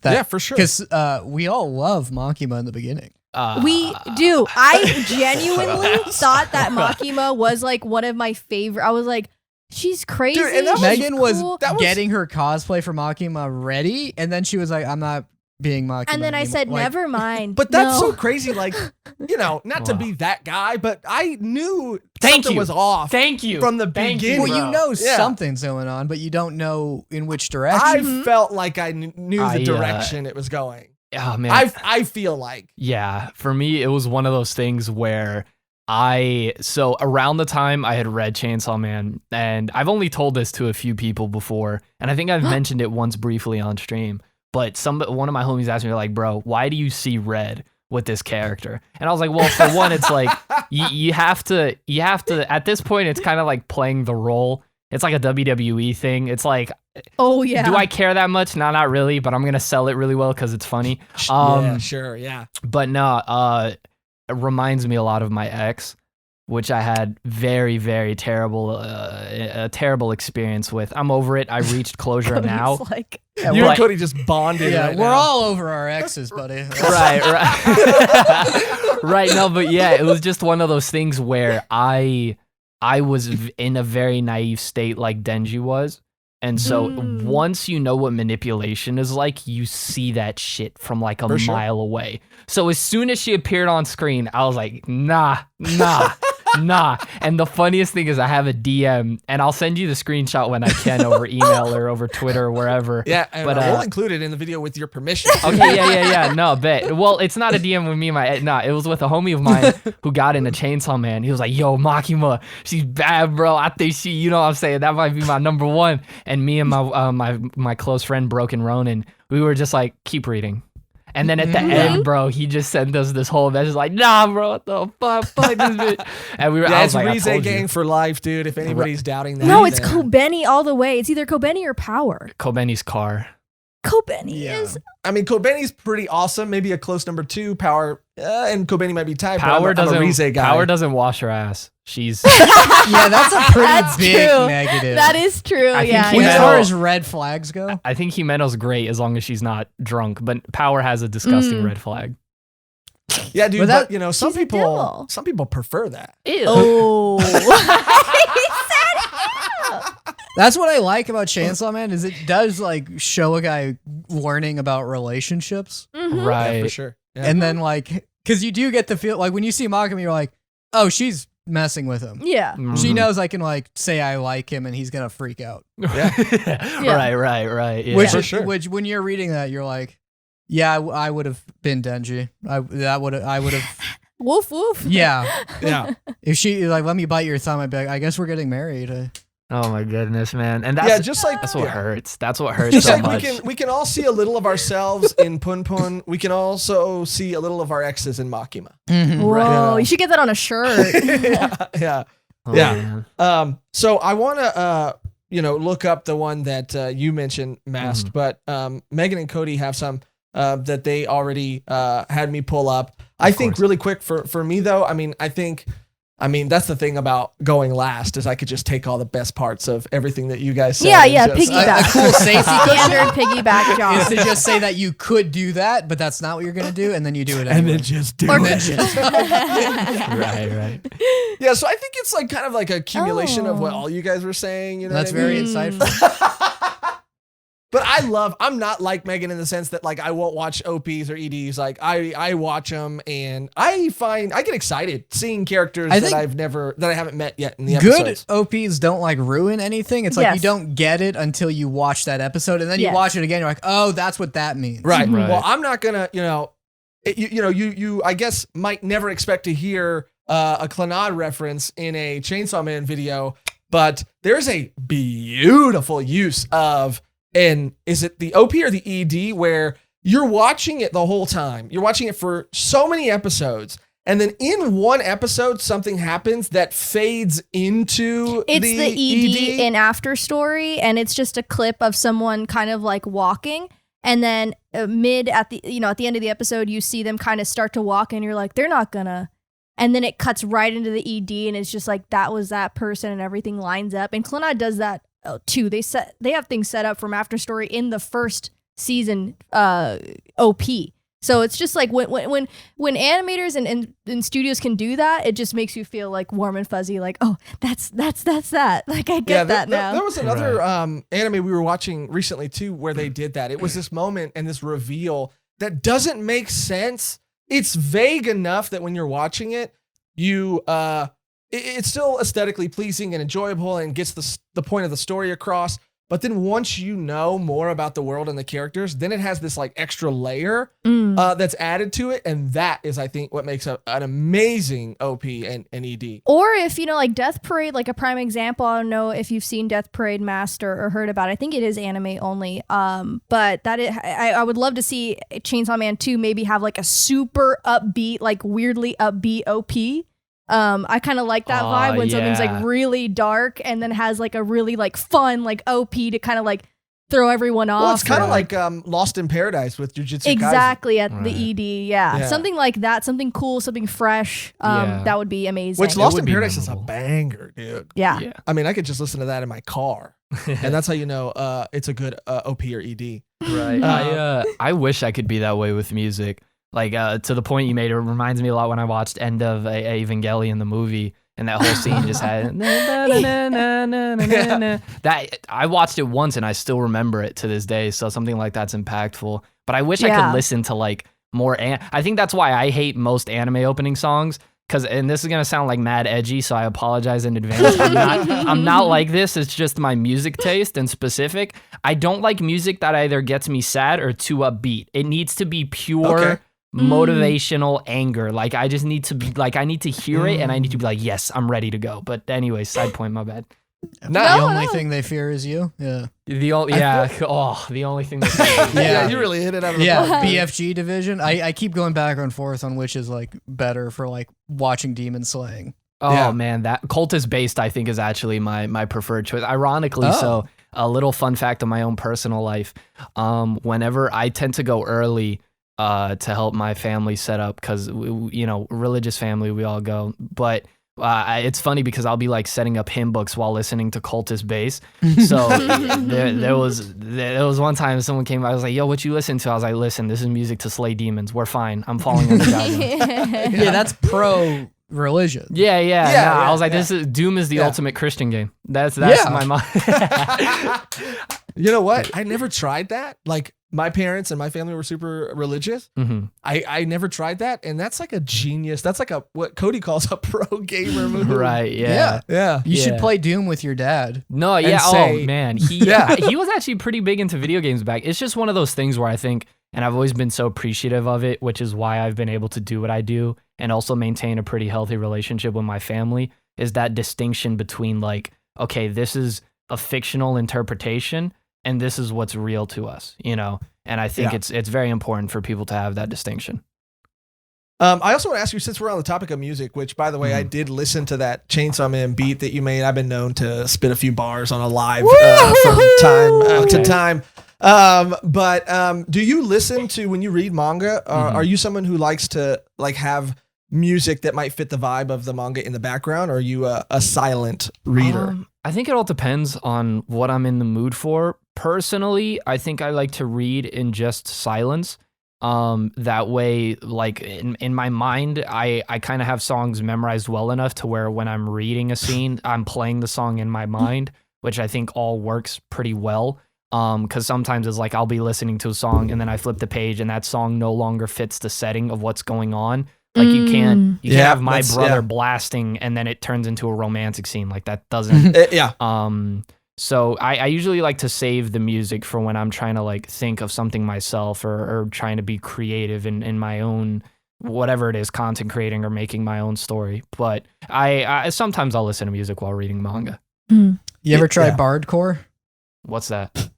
that. Yeah, for sure. Because we all love Makima in the beginning. We do. I genuinely thought that Makima was like one of my favorite. I was like, she's crazy. Dude, and that was Megan was cool. getting her cosplay for Makima ready, and then she was like, I'm not being Makima And then I anymore. said, Like, never mind. But that's No. so crazy. Like, not to Wow. be that guy, but I knew Thank something you. was off. Thank you. From the Thank beginning. Well, you know Yeah. something's going on, but you don't know in which direction. I felt like I knew I, the direction it was going. Oh man. I feel like. Yeah, for me, it was one of those things where so around the time I had read Chainsaw Man, and I've only told this to a few people before, and I think I've mentioned it once briefly on stream, but one of my homies asked me, like, bro, why do you see red with this character? And I was like, well, for one, it's like, you have to, at this point, it's kind of like playing the role. It's like a WWE thing. It's like, Oh yeah. do I care that much? No, not really, but I'm going to sell it really well because it's funny. Yeah, sure, yeah. But no, it reminds me a lot of my ex, which I had very, very terrible, a terrible experience with. I'm over it. I reached closure now. Cody's like, Yeah, You we're, and Cody just bonded. yeah, right we're now. all over our exes, buddy. Right. Right. No, but yeah, it was just one of those things where I was in a very naive state like Denji was. And so once you know what manipulation is like, you see that shit from like a mile away. So as soon as she appeared on screen, I was like, nah. And the funniest thing is I have a DM, and I'll send you the screenshot when I can over email or over Twitter or wherever. Yeah, and but we'll include it in the video with your permission. Okay, yeah. No, bet. Well, it's not a DM with me and it was with a homie of mine who got into Chainsaw Man. He was like, yo, Makima, she's bad, bro. I think she, you know what I'm saying? That might be my number one. And me and my close friend, Broken Ronin, we were just like, keep reading. And then at the end, bro, he just sent us this whole message like, nah, bro, what the fuck this bitch. And we were, I was it's like, I Rize told gang you. for life, dude. If anybody's doubting that. no, it's then- Kobeni all the way. It's either Kobeni or Power. Kobeni's car. Kobeni Yeah. is. I mean, Kobeni's pretty awesome. Maybe a close number 2. Power, and Kobeni might be tied. Power but I'm a Rize doesn't. guy. Power doesn't wash her ass. She's. Yeah, that's a pretty That's big true. negative. That is true. I think Yeah. he As meant- far as red flags go, I think Himeno's great as long as she's not drunk, but Power has a disgusting red flag. Yeah, dude. But But, that- you know, some She's a devil. people prefer that. Ew. Oh. that's what I like about Chainsaw Man is it does like show a guy learning about relationships, Mhm. Right. Yeah, for sure. Yeah. and then like because you do get the feel like when you see Makima, you're like, oh, she's messing with him. Yeah. She Mhm. knows I can like say I like him and he's gonna freak out. Right. Yeah. Which For is, sure. which when you're reading that, you're like, yeah, I would have been Denji. I would have. Woof woof. Yeah. yeah. If she like let me bite your thumb, I'd be like, I guess we're getting married. Oh my goodness, man. And Yeah, that's just like that's what yeah. hurts. That's what hurts Just so like much. we can all see a little of ourselves in Pun Pun. We can also see a little of our exes in Makima. Whoa. Right. You should get that on a shirt. yeah. Oh, Yeah. man. So I want to, look up the one that you mentioned, Mast, but Megan and Cody have some that they already had me pull up. I think course. really quick for me though. I mean, that's the thing about going last is I could just take all the best parts of everything that you guys said. Yeah, and just- piggyback. A cool safety Standard piggyback is job. to just say that you could do that, but that's not what you're gonna do, and then you do it and anyway. then just do Or- it. Right. Yeah, so I think it's like kind of like a accumulation of what Oh. all you guys were saying. You know, That's what I very mean? insightful. But I'm not like Megan in the sense that like I won't watch OPs or EDs. Like I watch them and I get excited seeing characters I that think I haven't met yet in the Good episodes. OPs don't like ruin anything. It's like Yes. you don't get it until you watch that episode, and then you Yes. watch it again. You're like, oh, that's what that means. Right. Right. Well, I'm not gonna, you I guess might never expect to hear a Clannad reference in a Chainsaw Man video, but there's a beautiful use of, and is it the OP or the ED where you're watching it the whole time? You're watching it for so many episodes. And then in one episode, something happens that fades into It's the the ED in After Story, and it's just a clip of someone kind of like walking. and then at the end of the episode, you see them kind of start to walk, and you're like, they're not gonna. And then it cuts right into the ED, and it's just like that was that person, and everything lines up. And Clannad does that too. They have things set up from After Story in the first season OP. So it's just like when animators and studios can do that, it just makes you feel like warm and fuzzy, like, oh, that's that. Like I get that now. There was another anime we were watching recently too where they did that. It was this moment and this reveal that doesn't make sense. It's vague enough that when you're watching it, it's still aesthetically pleasing and enjoyable and gets the point of the story across. But then once you know more about the world and the characters, then it has this like extra layer that's added to it. And that is, I think, what makes an amazing OP and ED. Or if, like Death Parade, like a prime example, I don't know if you've seen Death Parade Master or heard about it. I think it is anime only. But I would love to see Chainsaw Man 2 maybe have like a super upbeat, like weirdly upbeat OP. I kind of like that vibe when something's like really dark and then has like a really like fun like OP to kind of like throw everyone off. Well, it's kind of like Lost in Paradise with Jujutsu Kaisen. Exactly, at the ED, yeah. Something like that, something cool, something fresh. That would be amazing. Which Lost in Paradise is a banger, dude. Yeah. I mean, I could just listen to that in my car, and that's how you know it's a good OP or ED. Right. I wish I could be that way with music. Like to the point you made, it reminds me a lot when I watched End of Evangelion, the movie, and that whole scene just had that. I watched it once and I still remember it to this day. So something like that's impactful. But I wish I could listen to like more. I think that's why I hate most anime opening songs. And this is gonna sound like mad edgy, so I apologize in advance. I'm not like this. It's just my music taste and specific. I don't like music that either gets me sad or too upbeat. It needs to be pure. Motivational anger. Like I just need to be like, I need to hear it and I need to be like, yes, I'm ready to go. But anyway, side point, my bad. The only thing they fear is you. Yeah. The only thing they fear is yeah, you really hit it out of the park. BFG division. I keep going back and forth on which is like better for like watching demon slaying. Oh man, that cultist based I think is actually my preferred choice. Ironically, so a little fun fact of my own personal life. Whenever I tend to go early to help my family set up, because religious family, we all go, but it's funny because I'll be like setting up hymn books while listening to cultist bass. So there was one time someone came by, I was like, yo, what you listen to? I was like, listen, this is music to slay demons, we're fine, I'm following on the guidelines. Yeah, that's pro religion. Yeah. I was like, Doom is the ultimate Christian game. That's my mind. You know what? I never tried that. Like my parents and my family were super religious. Mm-hmm. I never tried that, and that's like a genius. That's like what Cody calls a pro gamer move. Right? Yeah. You should play Doom with your dad. No, yeah. Oh man, he was actually pretty big into video games back. It's just one of those things where I think, and I've always been so appreciative of it, which is why I've been able to do what I do and also maintain a pretty healthy relationship with my family. Is that distinction between like, okay, this is a fictional interpretation and this is what's real to us, and I think it's very important for people to have that distinction. I also want to ask you, since we're on the topic of music, which by the way, I did listen to that Chainsaw Man beat that you made. I've been known to spit a few bars on a live from time to time. But do you listen to, when you read manga, are you someone who likes to like have music that might fit the vibe of the manga in the background, or are you a silent reader? I think it all depends on what I'm in the mood for. Personally, I think I like to read in just silence. That way, like in my mind, I kind of have songs memorized well enough to where when I'm reading a scene, I'm playing the song in my mind, which I think all works pretty well. Because sometimes it's like I'll be listening to a song and then I flip the page and that song no longer fits the setting of what's going on. Like you can't have my brother blasting and then it turns into a romantic scene. Like that doesn't. So I usually like to save the music for when I'm trying to like think of something myself or trying to be creative in my own, whatever it is, content creating or making my own story. But I sometimes I'll listen to music while reading manga. You ever try Bardcore? What's that?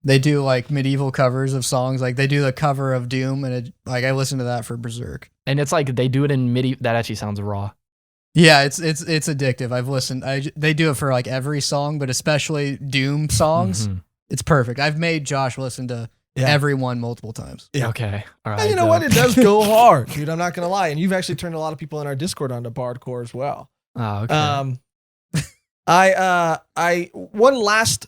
They do like medieval covers of songs. Like they do the cover of Doom, and I listen to that for Berserk. And it's like they do it in MIDI. That actually sounds raw. Yeah, it's addictive. I've listened. They do it for like every song, but especially Doom songs. Mm-hmm. It's perfect. I've made Josh listen to everyone multiple times. Yeah. Okay. All right. And you know what? It does go hard, dude. I'm not gonna lie. And you've actually turned a lot of people in our Discord onto Bardcore as well. Oh, okay. I one last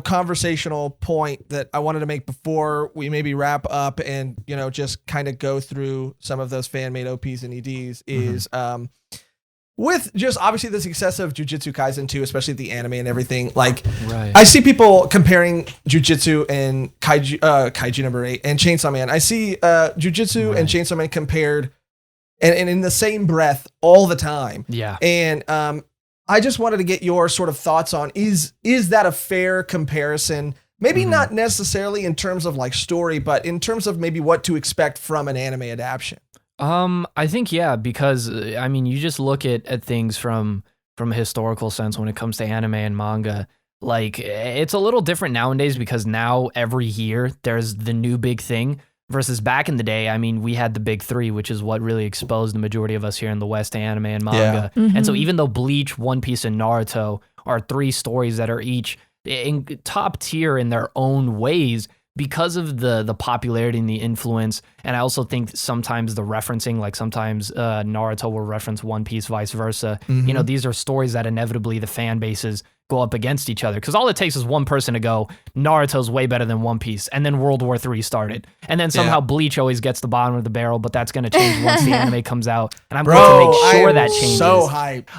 conversational point that I wanted to make before we maybe wrap up and just kind of go through some of those fan made OPs and EDs is with just obviously the success of Jujutsu Kaisen 2, especially the anime and everything. Like, I see people comparing Jujutsu and Kaiju number 8 and Chainsaw Man. I see Jujutsu and Chainsaw Man compared and in the same breath all the time. Yeah. And I just wanted to get your sort of thoughts on is that a fair comparison? Maybe not necessarily in terms of like story, but in terms of maybe what to expect from an anime adaptation. I think, yeah, because I mean, you just look at things from a historical sense when it comes to anime and manga. Like, it's a little different nowadays because now every year there's the new big thing versus back in the day. I mean, we had the big three, which is what really exposed the majority of us here in the West to anime and manga. Yeah. And so even though Bleach, One Piece, and Naruto are three stories that are each in top tier in their own ways, because of the popularity and the influence, and I also think sometimes the referencing, like sometimes Naruto will reference One Piece, vice versa. These are stories that inevitably the fan bases go up against each other, because all it takes is one person to go, Naruto's way better than One Piece, and then World War III started. And then somehow Bleach always gets the bottom of the barrel, but that's going to change once the anime comes out. And I'm going to make sure that changes. So hype.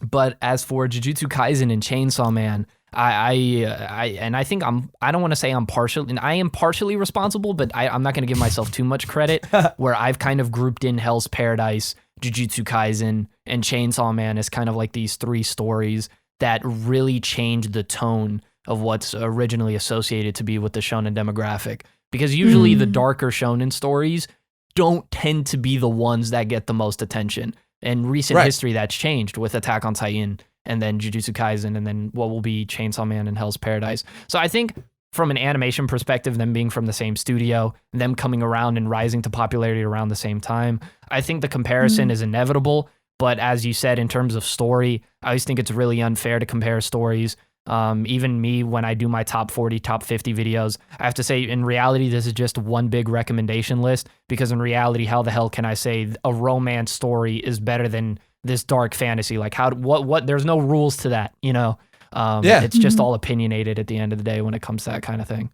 But as for Jujutsu Kaisen and Chainsaw Man, I think I don't want to say I'm partial, and I am partially responsible, but I'm not going to give myself too much credit, where I've kind of grouped in Hell's Paradise, Jujutsu Kaisen, and Chainsaw Man as kind of like these three stories that really changed the tone of what's originally associated to be with the shonen demographic. Because usually the darker shonen stories don't tend to be the ones that get the most attention. In recent history, that's changed with Attack on Titan, and then Jujutsu Kaisen, and then what will be Chainsaw Man and Hell's Paradise. So I think from an animation perspective, them being from the same studio, them coming around and rising to popularity around the same time, I think the comparison is inevitable. But as you said, in terms of story, I always think it's really unfair to compare stories. Even me, when I do my top 40, top 50 videos, I have to say, in reality, this is just one big recommendation list, because in reality, how the hell can I say a romance story is better than this dark fantasy? Like, what there's no rules to that, it's just all opinionated at the end of the day when it comes to that kind of thing.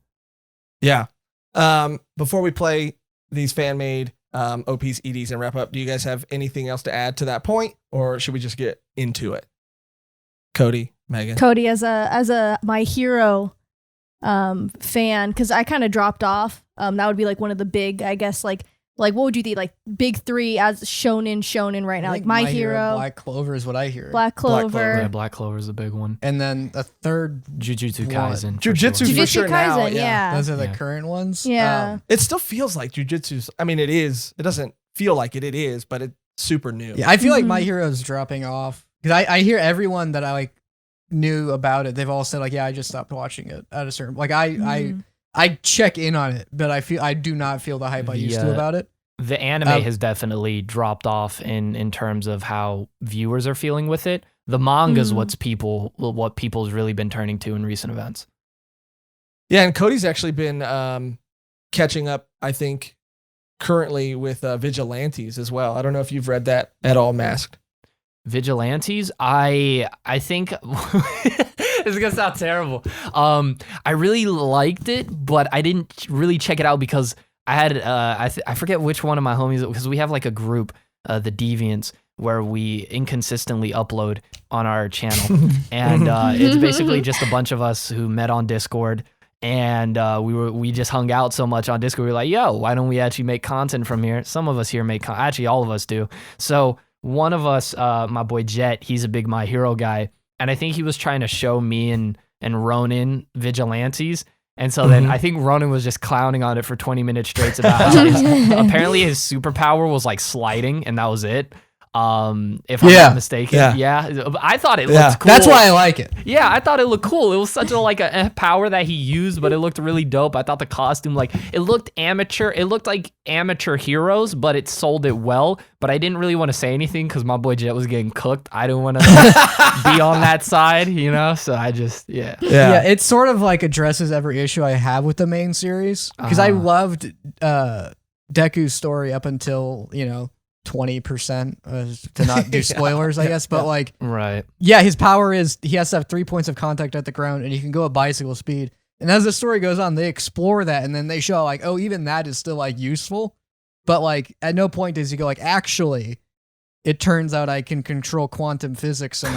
Yeah. Before we play these fan-made OPs, EDs, and wrap up, do you guys have anything else to add to that point, or should we just get into it? Cody, Megan. Cody, as a My Hero fan, because I kind of dropped off. That would be like one of the big, I guess, like what would you think, like big three as shonen right now? Like My Hero, Black Clover is what I hear. Black Clover. Yeah, Black Clover is a big one. And then the third, Jujutsu Kaisen. Jujutsu for sure now. Kaisen, yeah. Those are the current ones. Yeah. It still feels like Jujutsu's, I mean, it is. It doesn't feel like it is, but it's super new. Yeah, I feel like My Hero's dropping off, because I hear everyone that I like knew about it, they've all said like, yeah, I just stopped watching it at a certain, like I check in on it, but I do not feel the hype I used to about it. The anime has definitely dropped off in terms of how viewers are feeling with it. The manga is what people's really been turning to in recent events. Yeah, and Cody's actually been catching up, I think, currently with Vigilantes as well. I don't know if you've read that at all, Masked. Vigilantes, I think this is gonna sound terrible. I really liked it, but I didn't really check it out because I had I forget which one of my homies, because we have like a group, the Deviants, where we inconsistently upload on our channel, and it's basically just a bunch of us who met on Discord. And we just hung out so much on Discord. We were like, yo, why don't we actually make content from here? Some of us here actually all of us do. So one of us, my boy Jet, he's a big My Hero guy, and I think he was trying to show me and Ronan Vigilantes. And so then I think Ronan was just clowning on it for 20 minutes straight about how apparently his superpower was like sliding, and that was it. If I'm Yeah. not mistaken. Yeah. I thought it looked cool. That's why I like it. Yeah, I thought it looked cool. It was such a power that he used, but it looked really dope. I thought the costume, it looked amateur. It looked like amateur heroes, but it sold it well. But I didn't really want to say anything because my boy Jet was getting cooked. I didn't want to be on that side, So I just, Yeah, it sort of addresses every issue I have with the main series because I loved Deku's story up until 20% to not do spoilers, I guess. But right. Yeah, his power is he has to have 3 points of contact at the ground, and he can go at bicycle speed. And as the story goes on, they explore that, and then they show even that is still useful. But at no point does he go actually, it turns out I can control quantum physics and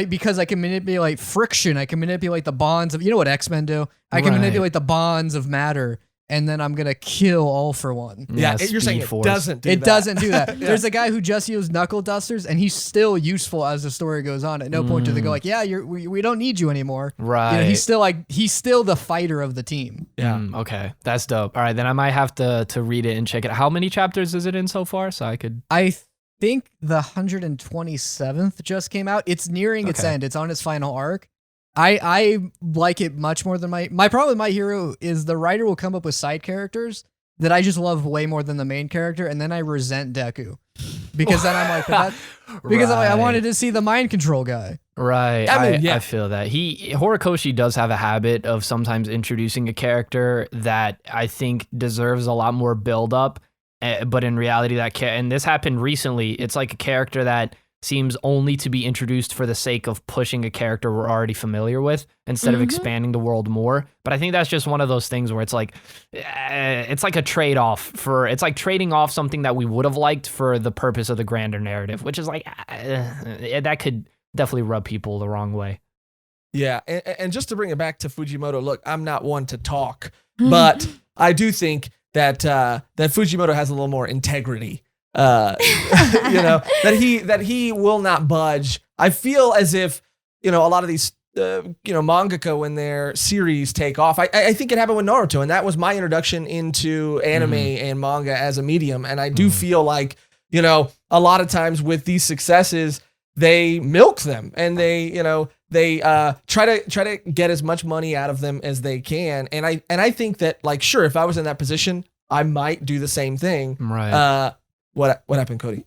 because I can manipulate friction, I can manipulate the bonds of what X-Men do. I can manipulate the bonds of matter, and then I'm gonna kill All for One. Yeah, you're saying it doesn't do that. It doesn't do that. There's a guy who just used knuckle dusters, and he's still useful as the story goes on. At no point do they go we don't need you anymore. Right. He's still the fighter of the team. Yeah. Okay, that's dope. All right, then I might have to read it and check it. How many chapters is it in so far? So I could. I think the 127th just came out. It's nearing its end. It's on its final arc. I like it much more than my problem with My Hero is the writer will come up with side characters that I just love way more than the main character, and then I resent Deku because then I'm I wanted to see the mind control guy. Right. I feel that. Horikoshi does have a habit of sometimes introducing a character that I think deserves a lot more build up, but in reality and this happened recently. It's a character that seems only to be introduced for the sake of pushing a character we're already familiar with instead of expanding the world more. But I think that's just one of those things where it's it's like a trade-off it's like trading off something that we would have liked for the purpose of the grander narrative, which is that could definitely rub people the wrong way. Yeah, and just to bring it back to Fujimoto, look, I'm not one to talk, but I do think that Fujimoto has a little more integrity. That he will not budge. I feel as if a lot of these mangaka, when their series take off, I think it happened with Naruto, and that was my introduction into anime and manga as a medium. And I do feel a lot of times with these successes, they milk them and they try to get as much money out of them as they can. And I think that sure, if I was in that position, I might do the same thing. Right. What happened, Cody?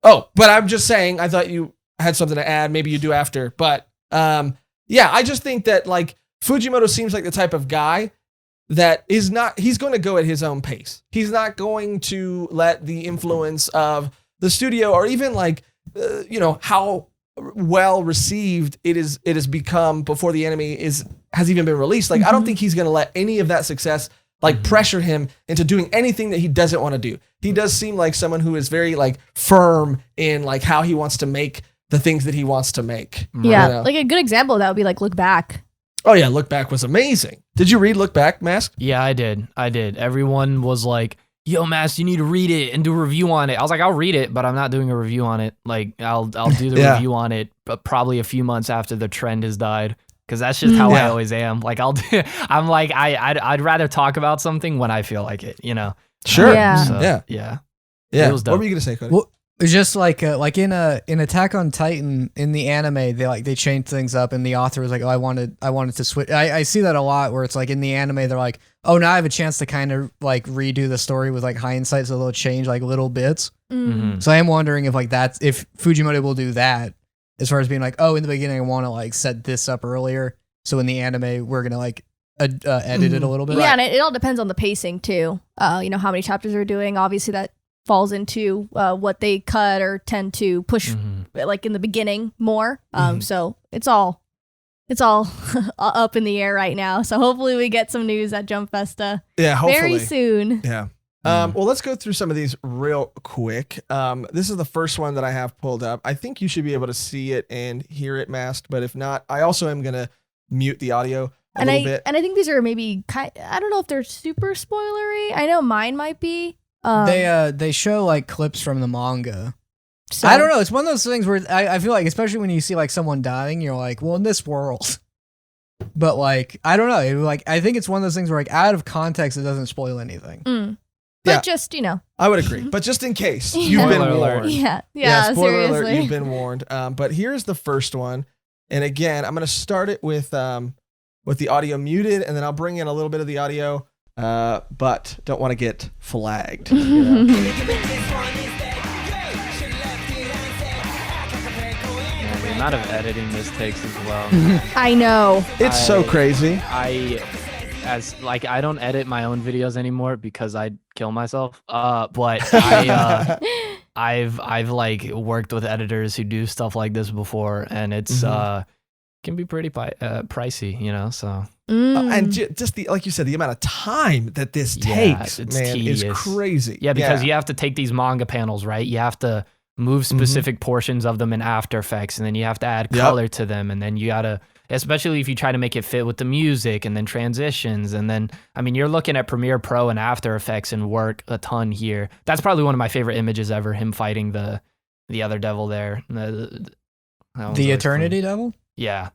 Oh, but I'm just saying, I thought you had something to add. Maybe you do after. But I just think that Fujimoto seems like the type of guy that he's going to go at his own pace. He's not going to let the influence of the studio or even how well received it has become before the anime has even been released. I don't think he's going to let any of that success pressure him into doing anything that he doesn't want to do. He does seem like someone who is very firm in how he wants to make the things that he wants to make. Yeah, a good example of that would be Look Back. Oh yeah, Look Back was amazing. Did you read Look Back, Mask? Yeah, I did. Everyone was like, yo, Mask, you need to read it and do a review on it. I was like, I'll read it, but I'm not doing a review on it. I'll do the review on it, but probably a few months after the trend has died. Because that's just how I always am. I'd rather talk about something when I feel like it, Sure. Yeah. Yeah. It was dope. What were you gonna say, Cody? Well, it's just in Attack on Titan in the anime, they changed things up, and the author was like, "Oh, I wanted to switch." I see that a lot where it's in the anime they're like, "Oh, now I have a chance to kind of redo the story with hindsight, so they'll change little bits." Mm-hmm. So I am wondering if if Fujimoto will do that. As far as being oh, in the beginning, I want to set this up earlier. So in the anime, we're going to edit it a little bit. Yeah, and it all depends on the pacing too. How many chapters they're doing. Obviously, that falls into what they cut or tend to push in the beginning more. So it's all up in the air right now. So hopefully we get some news at Jump Festa very soon. Yeah. Well, let's go through some of these real quick. This is the first one that I have pulled up. I think you should be able to see it and hear it masked, but if not, I also am going to mute the audio a little bit. And I think these are maybe I don't know if they're super spoilery. I know mine might be. They show clips from the manga. So, I don't know. It's one of those things where I feel especially when you see someone dying, you're well, in this world. But I don't know. I think it's one of those things where out of context, it doesn't spoil anything. But Yeah. just, I would agree. But just in case, Yeah. you've been Spoiler alert. warned. Yeah, spoiler seriously. alert, you've been warned. But here's the first one. And again, I'm going to start it with the audio muted, and then I'll bring in a little bit of the audio, but don't want to get flagged. Man, the amount of editing this takes as well. I know. It's so crazy. I don't edit my own videos anymore because I'd kill myself. But I've like worked with editors who do stuff like this before, and it's can be pretty pricey, so. And just like you said, the amount of time that this takes, it's man, tedious. is crazy. Yeah, because you have to take these manga panels, right? You have to move specific portions of them in After Effects, and then you have to add color to them, and then you gotta, especially if you try to make it fit with the music, and then transitions, and then, I mean, you're looking at Premiere Pro and After Effects and work a ton here. That's probably one of my favorite images ever, him fighting the other devil there. That one's The always Eternity cool. Devil? Yeah.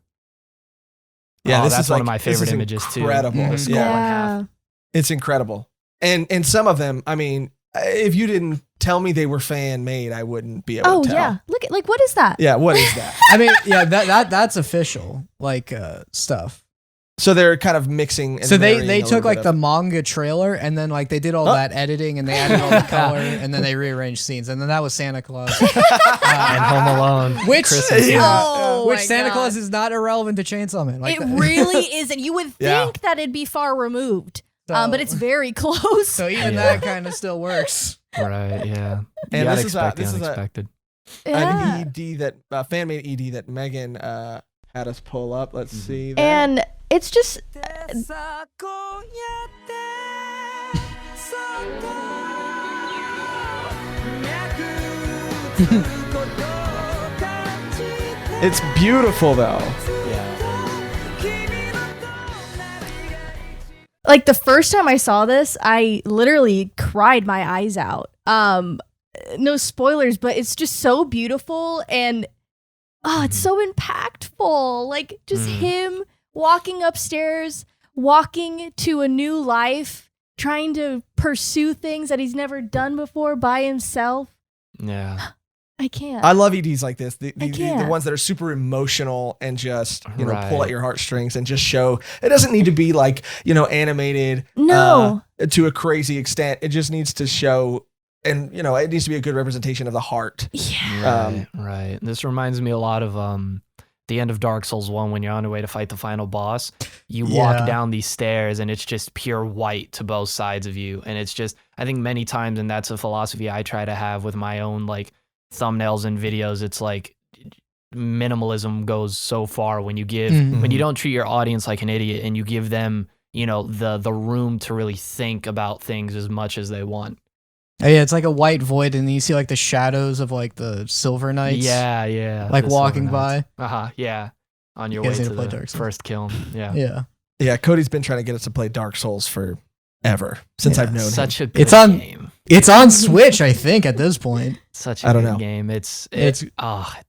Yeah, this that's is one like, of my favorite images incredible. too. The skull in half. It's incredible. And some of them, I mean, if you didn't tell me they were fan made, I wouldn't be able to tell. Yeah. Look at, what is that? Yeah, what is that? I mean, yeah, that's official, like, stuff. So they're kind of mixing. And So they marrying a took little like bit the of- manga trailer, and then like they did all that editing, and they added all the color, and then they rearranged scenes, and then that was Santa Claus. And Home Alone. Which Christmas. Oh, which my Santa God. Claus is not irrelevant to Chainsaw Man. Like It really isn't. You would Yeah. think that it'd be far removed, So- but it's very close. so even that kind of still works. Right, yeah. And You gotta this is expect the this is unexpected. Yeah. an ED that fan made ED that Megan had us pull up. Let's see. That. And it's just It's beautiful though. like the first time I saw this, I literally cried my eyes out. No spoilers, but it's just so beautiful, and it's so impactful. Like just him walking upstairs, walking to a new life, trying to pursue things that he's never done before by himself. Yeah. I can't. I love EDs like this. The can't. ones that are super emotional and just pull Right. at your heartstrings and just show. It doesn't need to be like animated. No. To a crazy extent. It just needs to show, and it needs to be a good representation of the heart. Yeah. Right. This reminds me a lot of the end of Dark Souls 1 when you're on your way to fight the final boss. You walk down these stairs and it's just pure white to both sides of you. And it's just, I think many times, and that's a philosophy I try to have with my own like thumbnails and videos, it's like minimalism goes so far when you give, when you don't treat your audience like an idiot and you give them, the room to really think about things as much as they want. Yeah, it's like a white void, and you see like the shadows of like the Silver Knights. Yeah. Like the walking Silver by. Knights. Yeah. On your You way guys need to to play the Dark Souls. first kill. Yeah. Yeah. Yeah, Cody's been trying to get us to play Dark Souls forever since Yeah. I've known him. Such a good It's on- game. It's on Switch, I think, at this point. Such I a don't good know. game. It's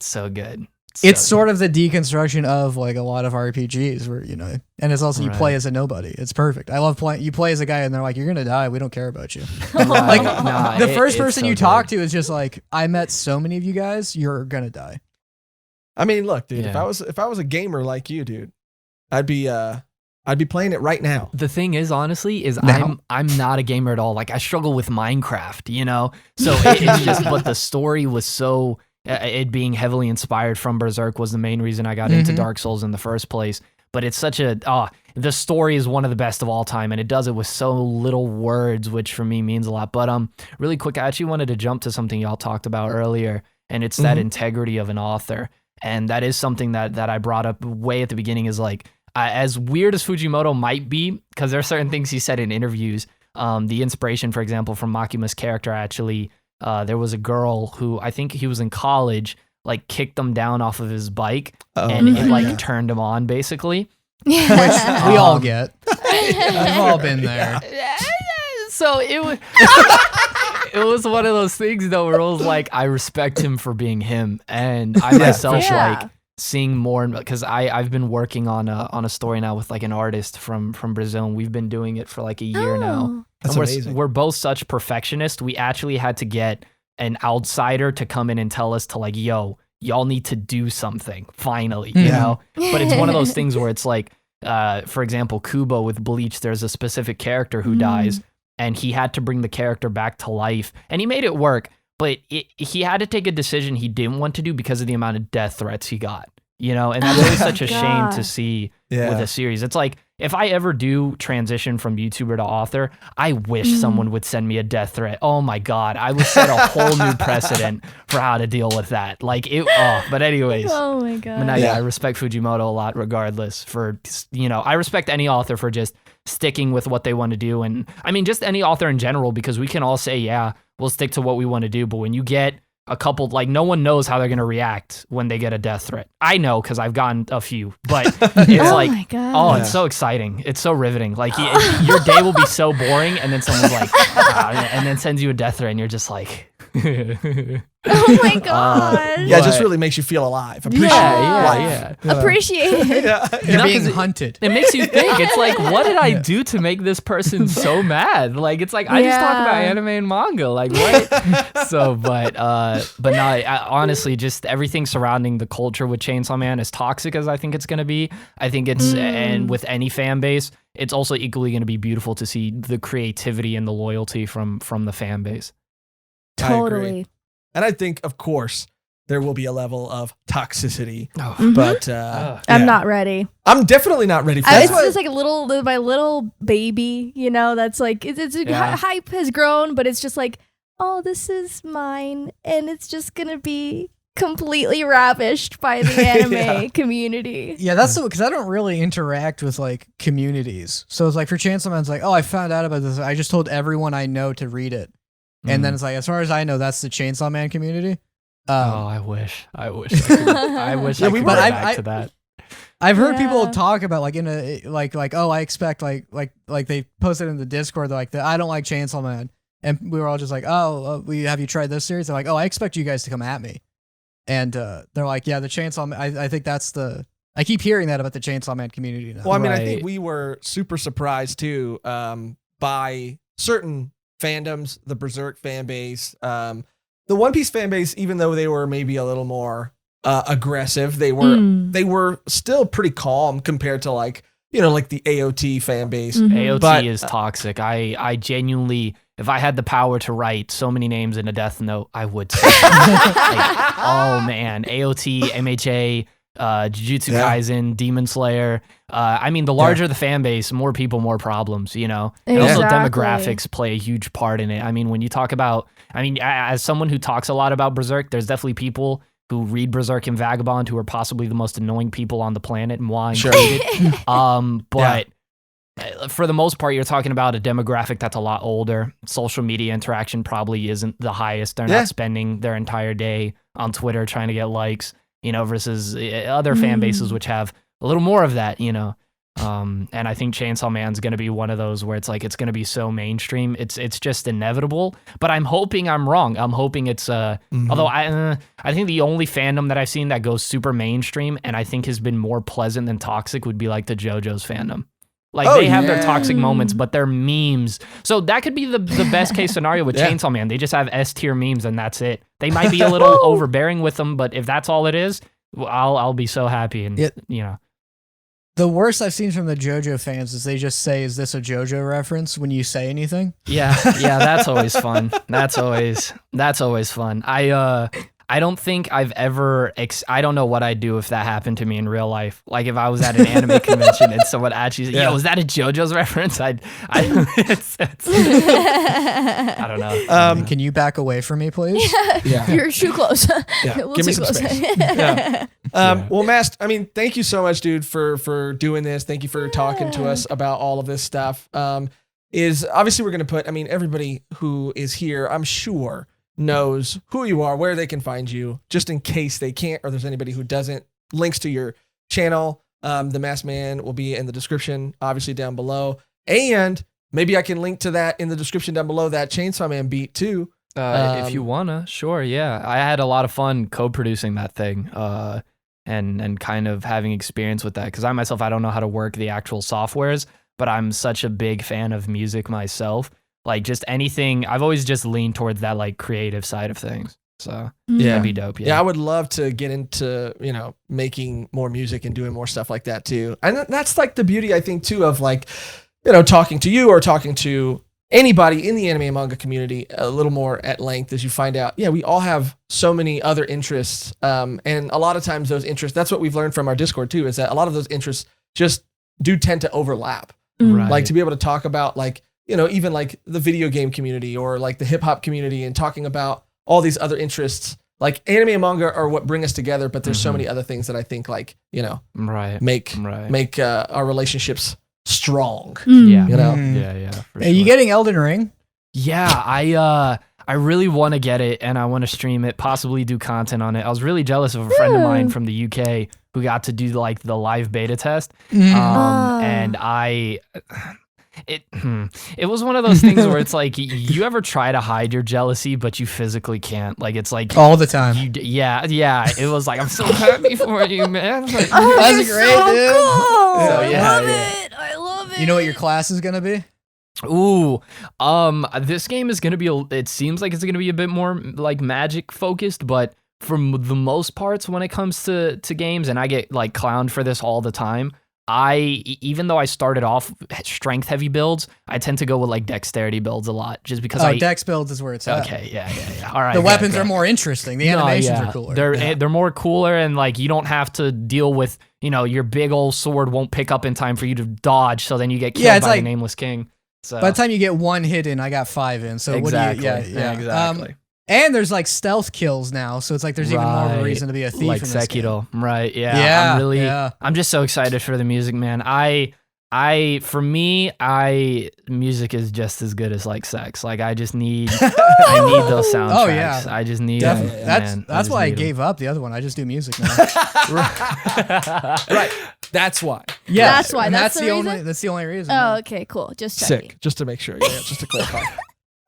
so good. It's sort of the deconstruction of like a lot of RPGs where, and it's also you play Right. as a nobody. It's perfect. I love playing. You play as a guy and they're like, you're going to die. We don't care about you. Like The first person you talk to is just like, I met so many of you guys. You're going to die. I mean, look, dude. Yeah. If I was a gamer like you, dude, I'd be playing it right now. The thing is, honestly, is Now? I'm not a gamer at all. Like I struggle with Minecraft, So it's just, but the story was so. It being heavily inspired from Berserk was the main reason I got into Dark Souls in the first place. But it's such the story is one of the best of all time, and it does it with so little words, which for me means a lot. But really quick, I actually wanted to jump to something y'all talked about earlier, and it's that integrity of an author, and that is something that I brought up way at the beginning. Is like as weird as Fujimoto might be, because there are certain things he said in interviews. The inspiration, for example, from Makima's character actually. There was a girl who I think he was in college, like kicked him down off of his bike, and it like turned him on, basically. Which we all get. We've all been there. So it was, it was one of those things though, where it was like I respect him for being him, and I myself like seeing more, because I've been working on a story now with like an artist from Brazil, and we've been doing it for like a year now. That's And amazing. we're both such perfectionists. We actually had to get an outsider to come in and tell us to like, yo, y'all need to do something finally, you know? But it's one of those things where it's like, for example, Kubo with Bleach, there's a specific character who dies and he had to bring the character back to life and he made it work, but he had to take a decision he didn't want to do because of the amount of death threats he got, you know? And that's always such a shame to see with a series. It's like, if I ever do transition from YouTuber to author, I wish someone would send me a death threat. Oh my God, I would set a whole new precedent for how to deal with that. Like it, but anyways. Oh my God. But I respect Fujimoto a lot regardless for, you know, I respect any author for just sticking with what they want to do. And I mean, just any author in general, because we can all say, yeah, we'll stick to what we want to do. But when you get a couple, like no one knows how they're going to react when they get a death threat. I know because I've gotten a few, but it's like, my God. it's so exciting. It's so riveting. Like your day will be so boring and then someone's like, and then sends you a death threat and you're just like, Oh my God. Yeah, it just really makes you feel alive. Appreciate yeah. Appreciate it. You're No, being 'cause hunted. It makes you think. It's like, what did I do to make this person so mad? Like, it's like I just talk about anime and manga. Like, what? So, but no, I, honestly, just everything surrounding the culture with Chainsaw Man, as toxic as I think it's gonna be, I think it's and with any fan base, it's also equally gonna be beautiful to see the creativity and the loyalty from the fan base. Totally. And I think, of course, there will be a level of toxicity, Oh. but I'm not ready. I'm definitely not ready for It's that. just like my little baby, you know, that's like, hype has grown, but it's just like, oh, this is mine. And it's just going to be completely ravished by the anime community. Yeah, that's because I don't really interact with like communities. So it's like for Chainsaw Man, it's like, oh, I found out about this. I just told everyone I know to read it. And then it's like, as far as I know, that's the Chainsaw Man community. I wish I could go back to that. I've heard people talk about like in a like oh, I expect like they posted in the Discord like that I don't like Chainsaw Man, and we were all just like, oh, have you tried this series? They're like, oh, I expect you guys to come at me, and they're like, yeah, the Chainsaw Man. I think that's the. I keep hearing that about the Chainsaw Man community now. Well, I mean, I think we were super surprised too by certain fandoms, the Berserk fan base, the One Piece fan base, even though they were maybe a little more aggressive, they were still pretty calm compared to like, you know, like the AOT fan base. AOT is toxic. I genuinely, if I had the power to write so many names in a death note, I would say like, oh man, AOT, MHA, Jujutsu Kaisen, Demon Slayer. I mean, the larger the fan base, more people, more problems, you know? And also demographics play a huge part in it. I mean, when you talk about, as someone who talks a lot about Berserk, there's definitely people who read Berserk and Vagabond who are possibly the most annoying people on the planet, and why included. But for the most part, you're talking about a demographic that's a lot older. Social media interaction probably isn't the highest. They're not spending their entire day on Twitter trying to get likes, you know, versus other fan bases which have a little more of that, you know. And I think Chainsaw Man's going to be one of those where it's like it's going to be so mainstream. It's just inevitable. But I'm hoping I'm wrong. I'm hoping it's although I think the only fandom that I've seen that goes super mainstream and I think has been more pleasant than toxic would be like the JoJo's fandom. Like they have their toxic moments, but they're memes. So that could be the best case scenario with Chainsaw Man. They just have S tier memes and that's it. They might be a little overbearing with them, but if that's all it is, I'll be so happy. And you know, the worst I've seen from the JoJo fans is they just say, "Is this a JoJo reference?" when you say anything. Yeah, that's always fun. That's always fun. I don't think I've ever, I don't know what I'd do if that happened to me in real life. Like if I was at an anime convention and someone actually said, yo, was that a JoJo's reference? I don't know. Can you back away from me, please? You're too close. Give me some space. Well, Mast, I mean, thank you so much, dude, for doing this. Thank you for talking to us about all of this stuff. Is obviously we're going to put, I mean, everybody who is here, I'm sure, knows who you are, where they can find you, just in case they can't, or there's anybody who doesn't. Links to your channel, The Masked Man, will be in the description, obviously down below. And maybe I can link to that in the description down below, that Chainsaw Man beat too. If you wanna, sure, yeah. I had a lot of fun co-producing that thing, and kind of having experience with that, because I myself, I don't know how to work the actual softwares, but I'm such a big fan of music myself. like just anything. I've always just leaned towards that like creative side of things. So Yeah. that'd be dope. Yeah, I would love to get into, making more music and doing more stuff like that too. And that's like the beauty, I think, too, of like, talking to you or talking to anybody in the anime and manga community a little more at length as you find out, we all have so many other interests. And a lot of times those interests, that's what we've learned from our Discord too, is that a lot of those interests just do tend to overlap. Right. Like to be able to talk about like, even like the video game community or like the hip hop community and talking about all these other interests, like anime and manga are what bring us together, but there's so many other things that I think like, make our relationships strong. Yeah. Yeah. For Are you getting Elden Ring? Yeah, I really want to get it and I want to stream it, possibly do content on it. I was really jealous of a friend of mine from the UK who got to do like the live beta test. And it was one of those things where it's like, you ever try to hide your jealousy, but you physically can't. Like, it's like all the time. Yeah. It was like, I'm so happy for you, man. Like, that's great, so dude. Cool. So, I love it. You know what your class is gonna be? Ooh, this game is gonna be. It seems like it's gonna be a bit more like magic focused, but for the most parts, when it comes to games, and I get like clowned for this all the time. Even though I started off strength heavy builds, I tend to go with like dexterity builds a lot, just because dex builds is where it's at. Okay, yeah. All right. The weapons are more interesting. The animations are cooler. They're more cooler, and like you don't have to deal with your big old sword won't pick up in time for you to dodge, so then you get killed by the nameless king. So by the time you get one hit in, I got 5 in. So exactly. What do you? Yeah, exactly. And there's like stealth kills now, so it's like there's even more of a reason to be a thief. Like in this Sekiro, game. right? Yeah. I'm just so excited for the music, man. For me, music is just as good as like sex. Like I just need, I need those soundtracks. Oh yeah, I just need. That's why I gave up the other one. I just do music now. Right. That's why. Yeah, that's why. That's the only. reason? That's the only reason. Oh, okay, cool. Just checking. Sick. Just to make sure. Yeah, just to clarify.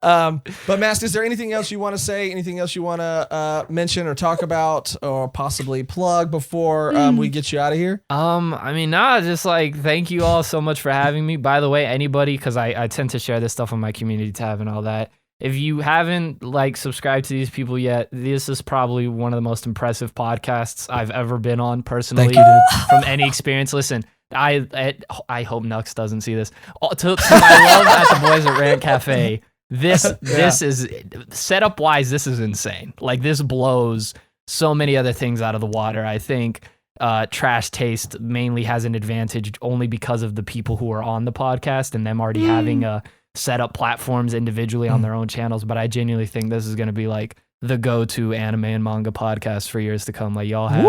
But Mast, is there anything else you want to say? Anything else you want to mention or talk about or possibly plug before we get you out of here? Just like thank you all so much for having me. By the way, anybody, because I tend to share this stuff on my community tab and all that. If you haven't like subscribed to these people yet, this is probably one of the most impressive podcasts I've ever been on personally. Thank you, dude. From any experience. Listen, I hope Nux doesn't see this. To my love at the boys at Rant Cafe. This is setup wise. This is insane. Like this blows so many other things out of the water. I think Trash Taste mainly has an advantage only because of the people who are on the podcast and them already having set up platforms individually on their own channels. But I genuinely think this is going to be like the go-to anime and manga podcast for years to come. Like y'all have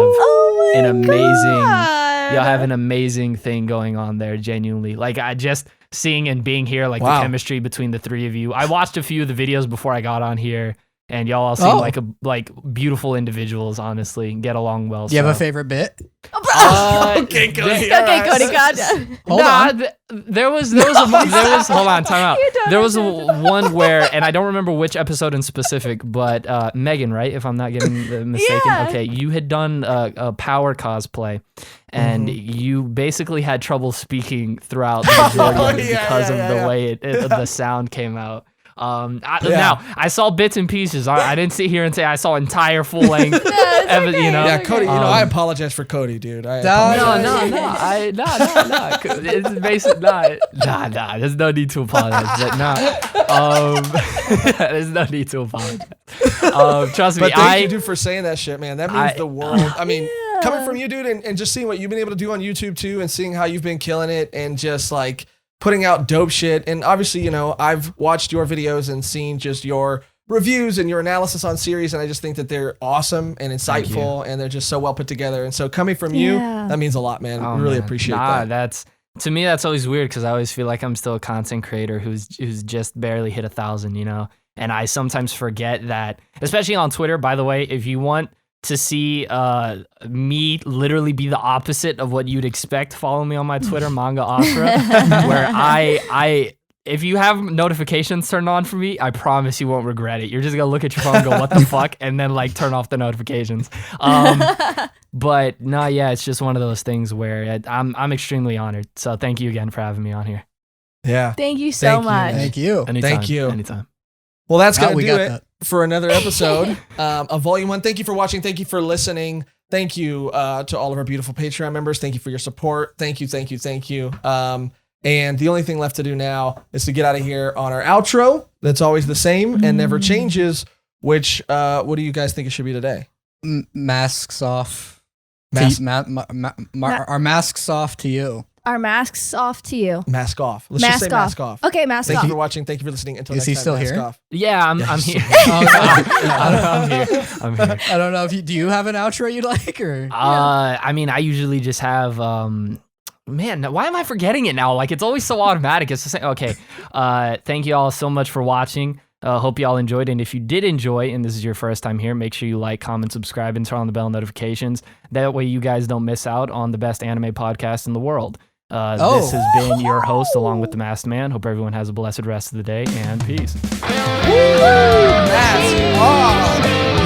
y'all have an amazing thing going on there. Genuinely, like I just seeing and being here, like the chemistry between the three of you. I watched a few of the videos before I got on here, and y'all all seem like beautiful indivials. Honestly, and get along well. Do you have a favorite bit? Okay, Cody. Cody, God. Hold on. There was hold on, time out. There was one where, and I don't remember which episode in specific, but Megan, right? If I'm not getting mistaken. Yeah. Okay, you had done a power cosplay, and you basically had trouble speaking throughout the majority because of the way the sound came out. Now I saw bits and pieces. I didn't sit here and say I saw entire full length. Okay. Yeah, Cody. I apologize for Cody, dude. No. It's basically nah. There's no need to apologize. But there's no need to apologize. Trust me. But thank you, dude, for saying that shit, man. That means the world. I mean, coming from you, dude, and just seeing what you've been able to do on YouTube too, and seeing how you've been killing it, and just like putting out dope shit. And obviously, I've watched your videos and seen just your reviews and your analysis on series, and I just think that they're awesome and insightful, and they're just so well put together. And so coming from you, that means a lot, man. Oh, really man. appreciate that. To me, that's always weird because I always feel like I'm still a content creator who's just barely hit 1,000, And I sometimes forget that, especially on Twitter. By the way, if you want to see me literally be the opposite of what you'd expect, follow me on my Twitter, Manga Astra, where I if you have notifications turned on for me, I promise you won't regret it. You're just gonna look at your phone and go, what the fuck? And then like turn off the notifications. But no, yeah, it's just one of those things where I'm extremely honored. So thank you again for having me on here. Yeah. Thank you so much. Thank you. Anytime, Thank you. Anytime. Well, that's Oh, going to we do got it that. for another episode of Volume 1. Thank you for watching. Thank you for listening. Thank you to all of our beautiful Patreon members. Thank you for your support. Thank you, thank you, thank you. And the only thing left to do now is to get out of here on our outro. That's always the same and never changes, which, what do you guys think it should be today? Masks off. Mask- Our masks off to you. Our masks off to you. Mask off. Let's just say mask off. Okay, mask Thank off. you for watching. Thank you for listening. Until Is next he time, still mask here? off. Yeah, I'm here. I'm here. I'm here. I don't know if do you have an outro you'd like or? I mean, I usually just have. Man, why am I forgetting it now? Like it's always so automatic. It's the same. Okay. Thank you all so much for watching. Hope you all enjoyed. And if you did enjoy, and this is your first time here, make sure you like, comment, subscribe, and turn on the bell notifications. That way you guys don't miss out on the best anime podcast in the world. This has been your host along with the Masked Man. Hope everyone has a blessed rest of the day and peace. Mask off.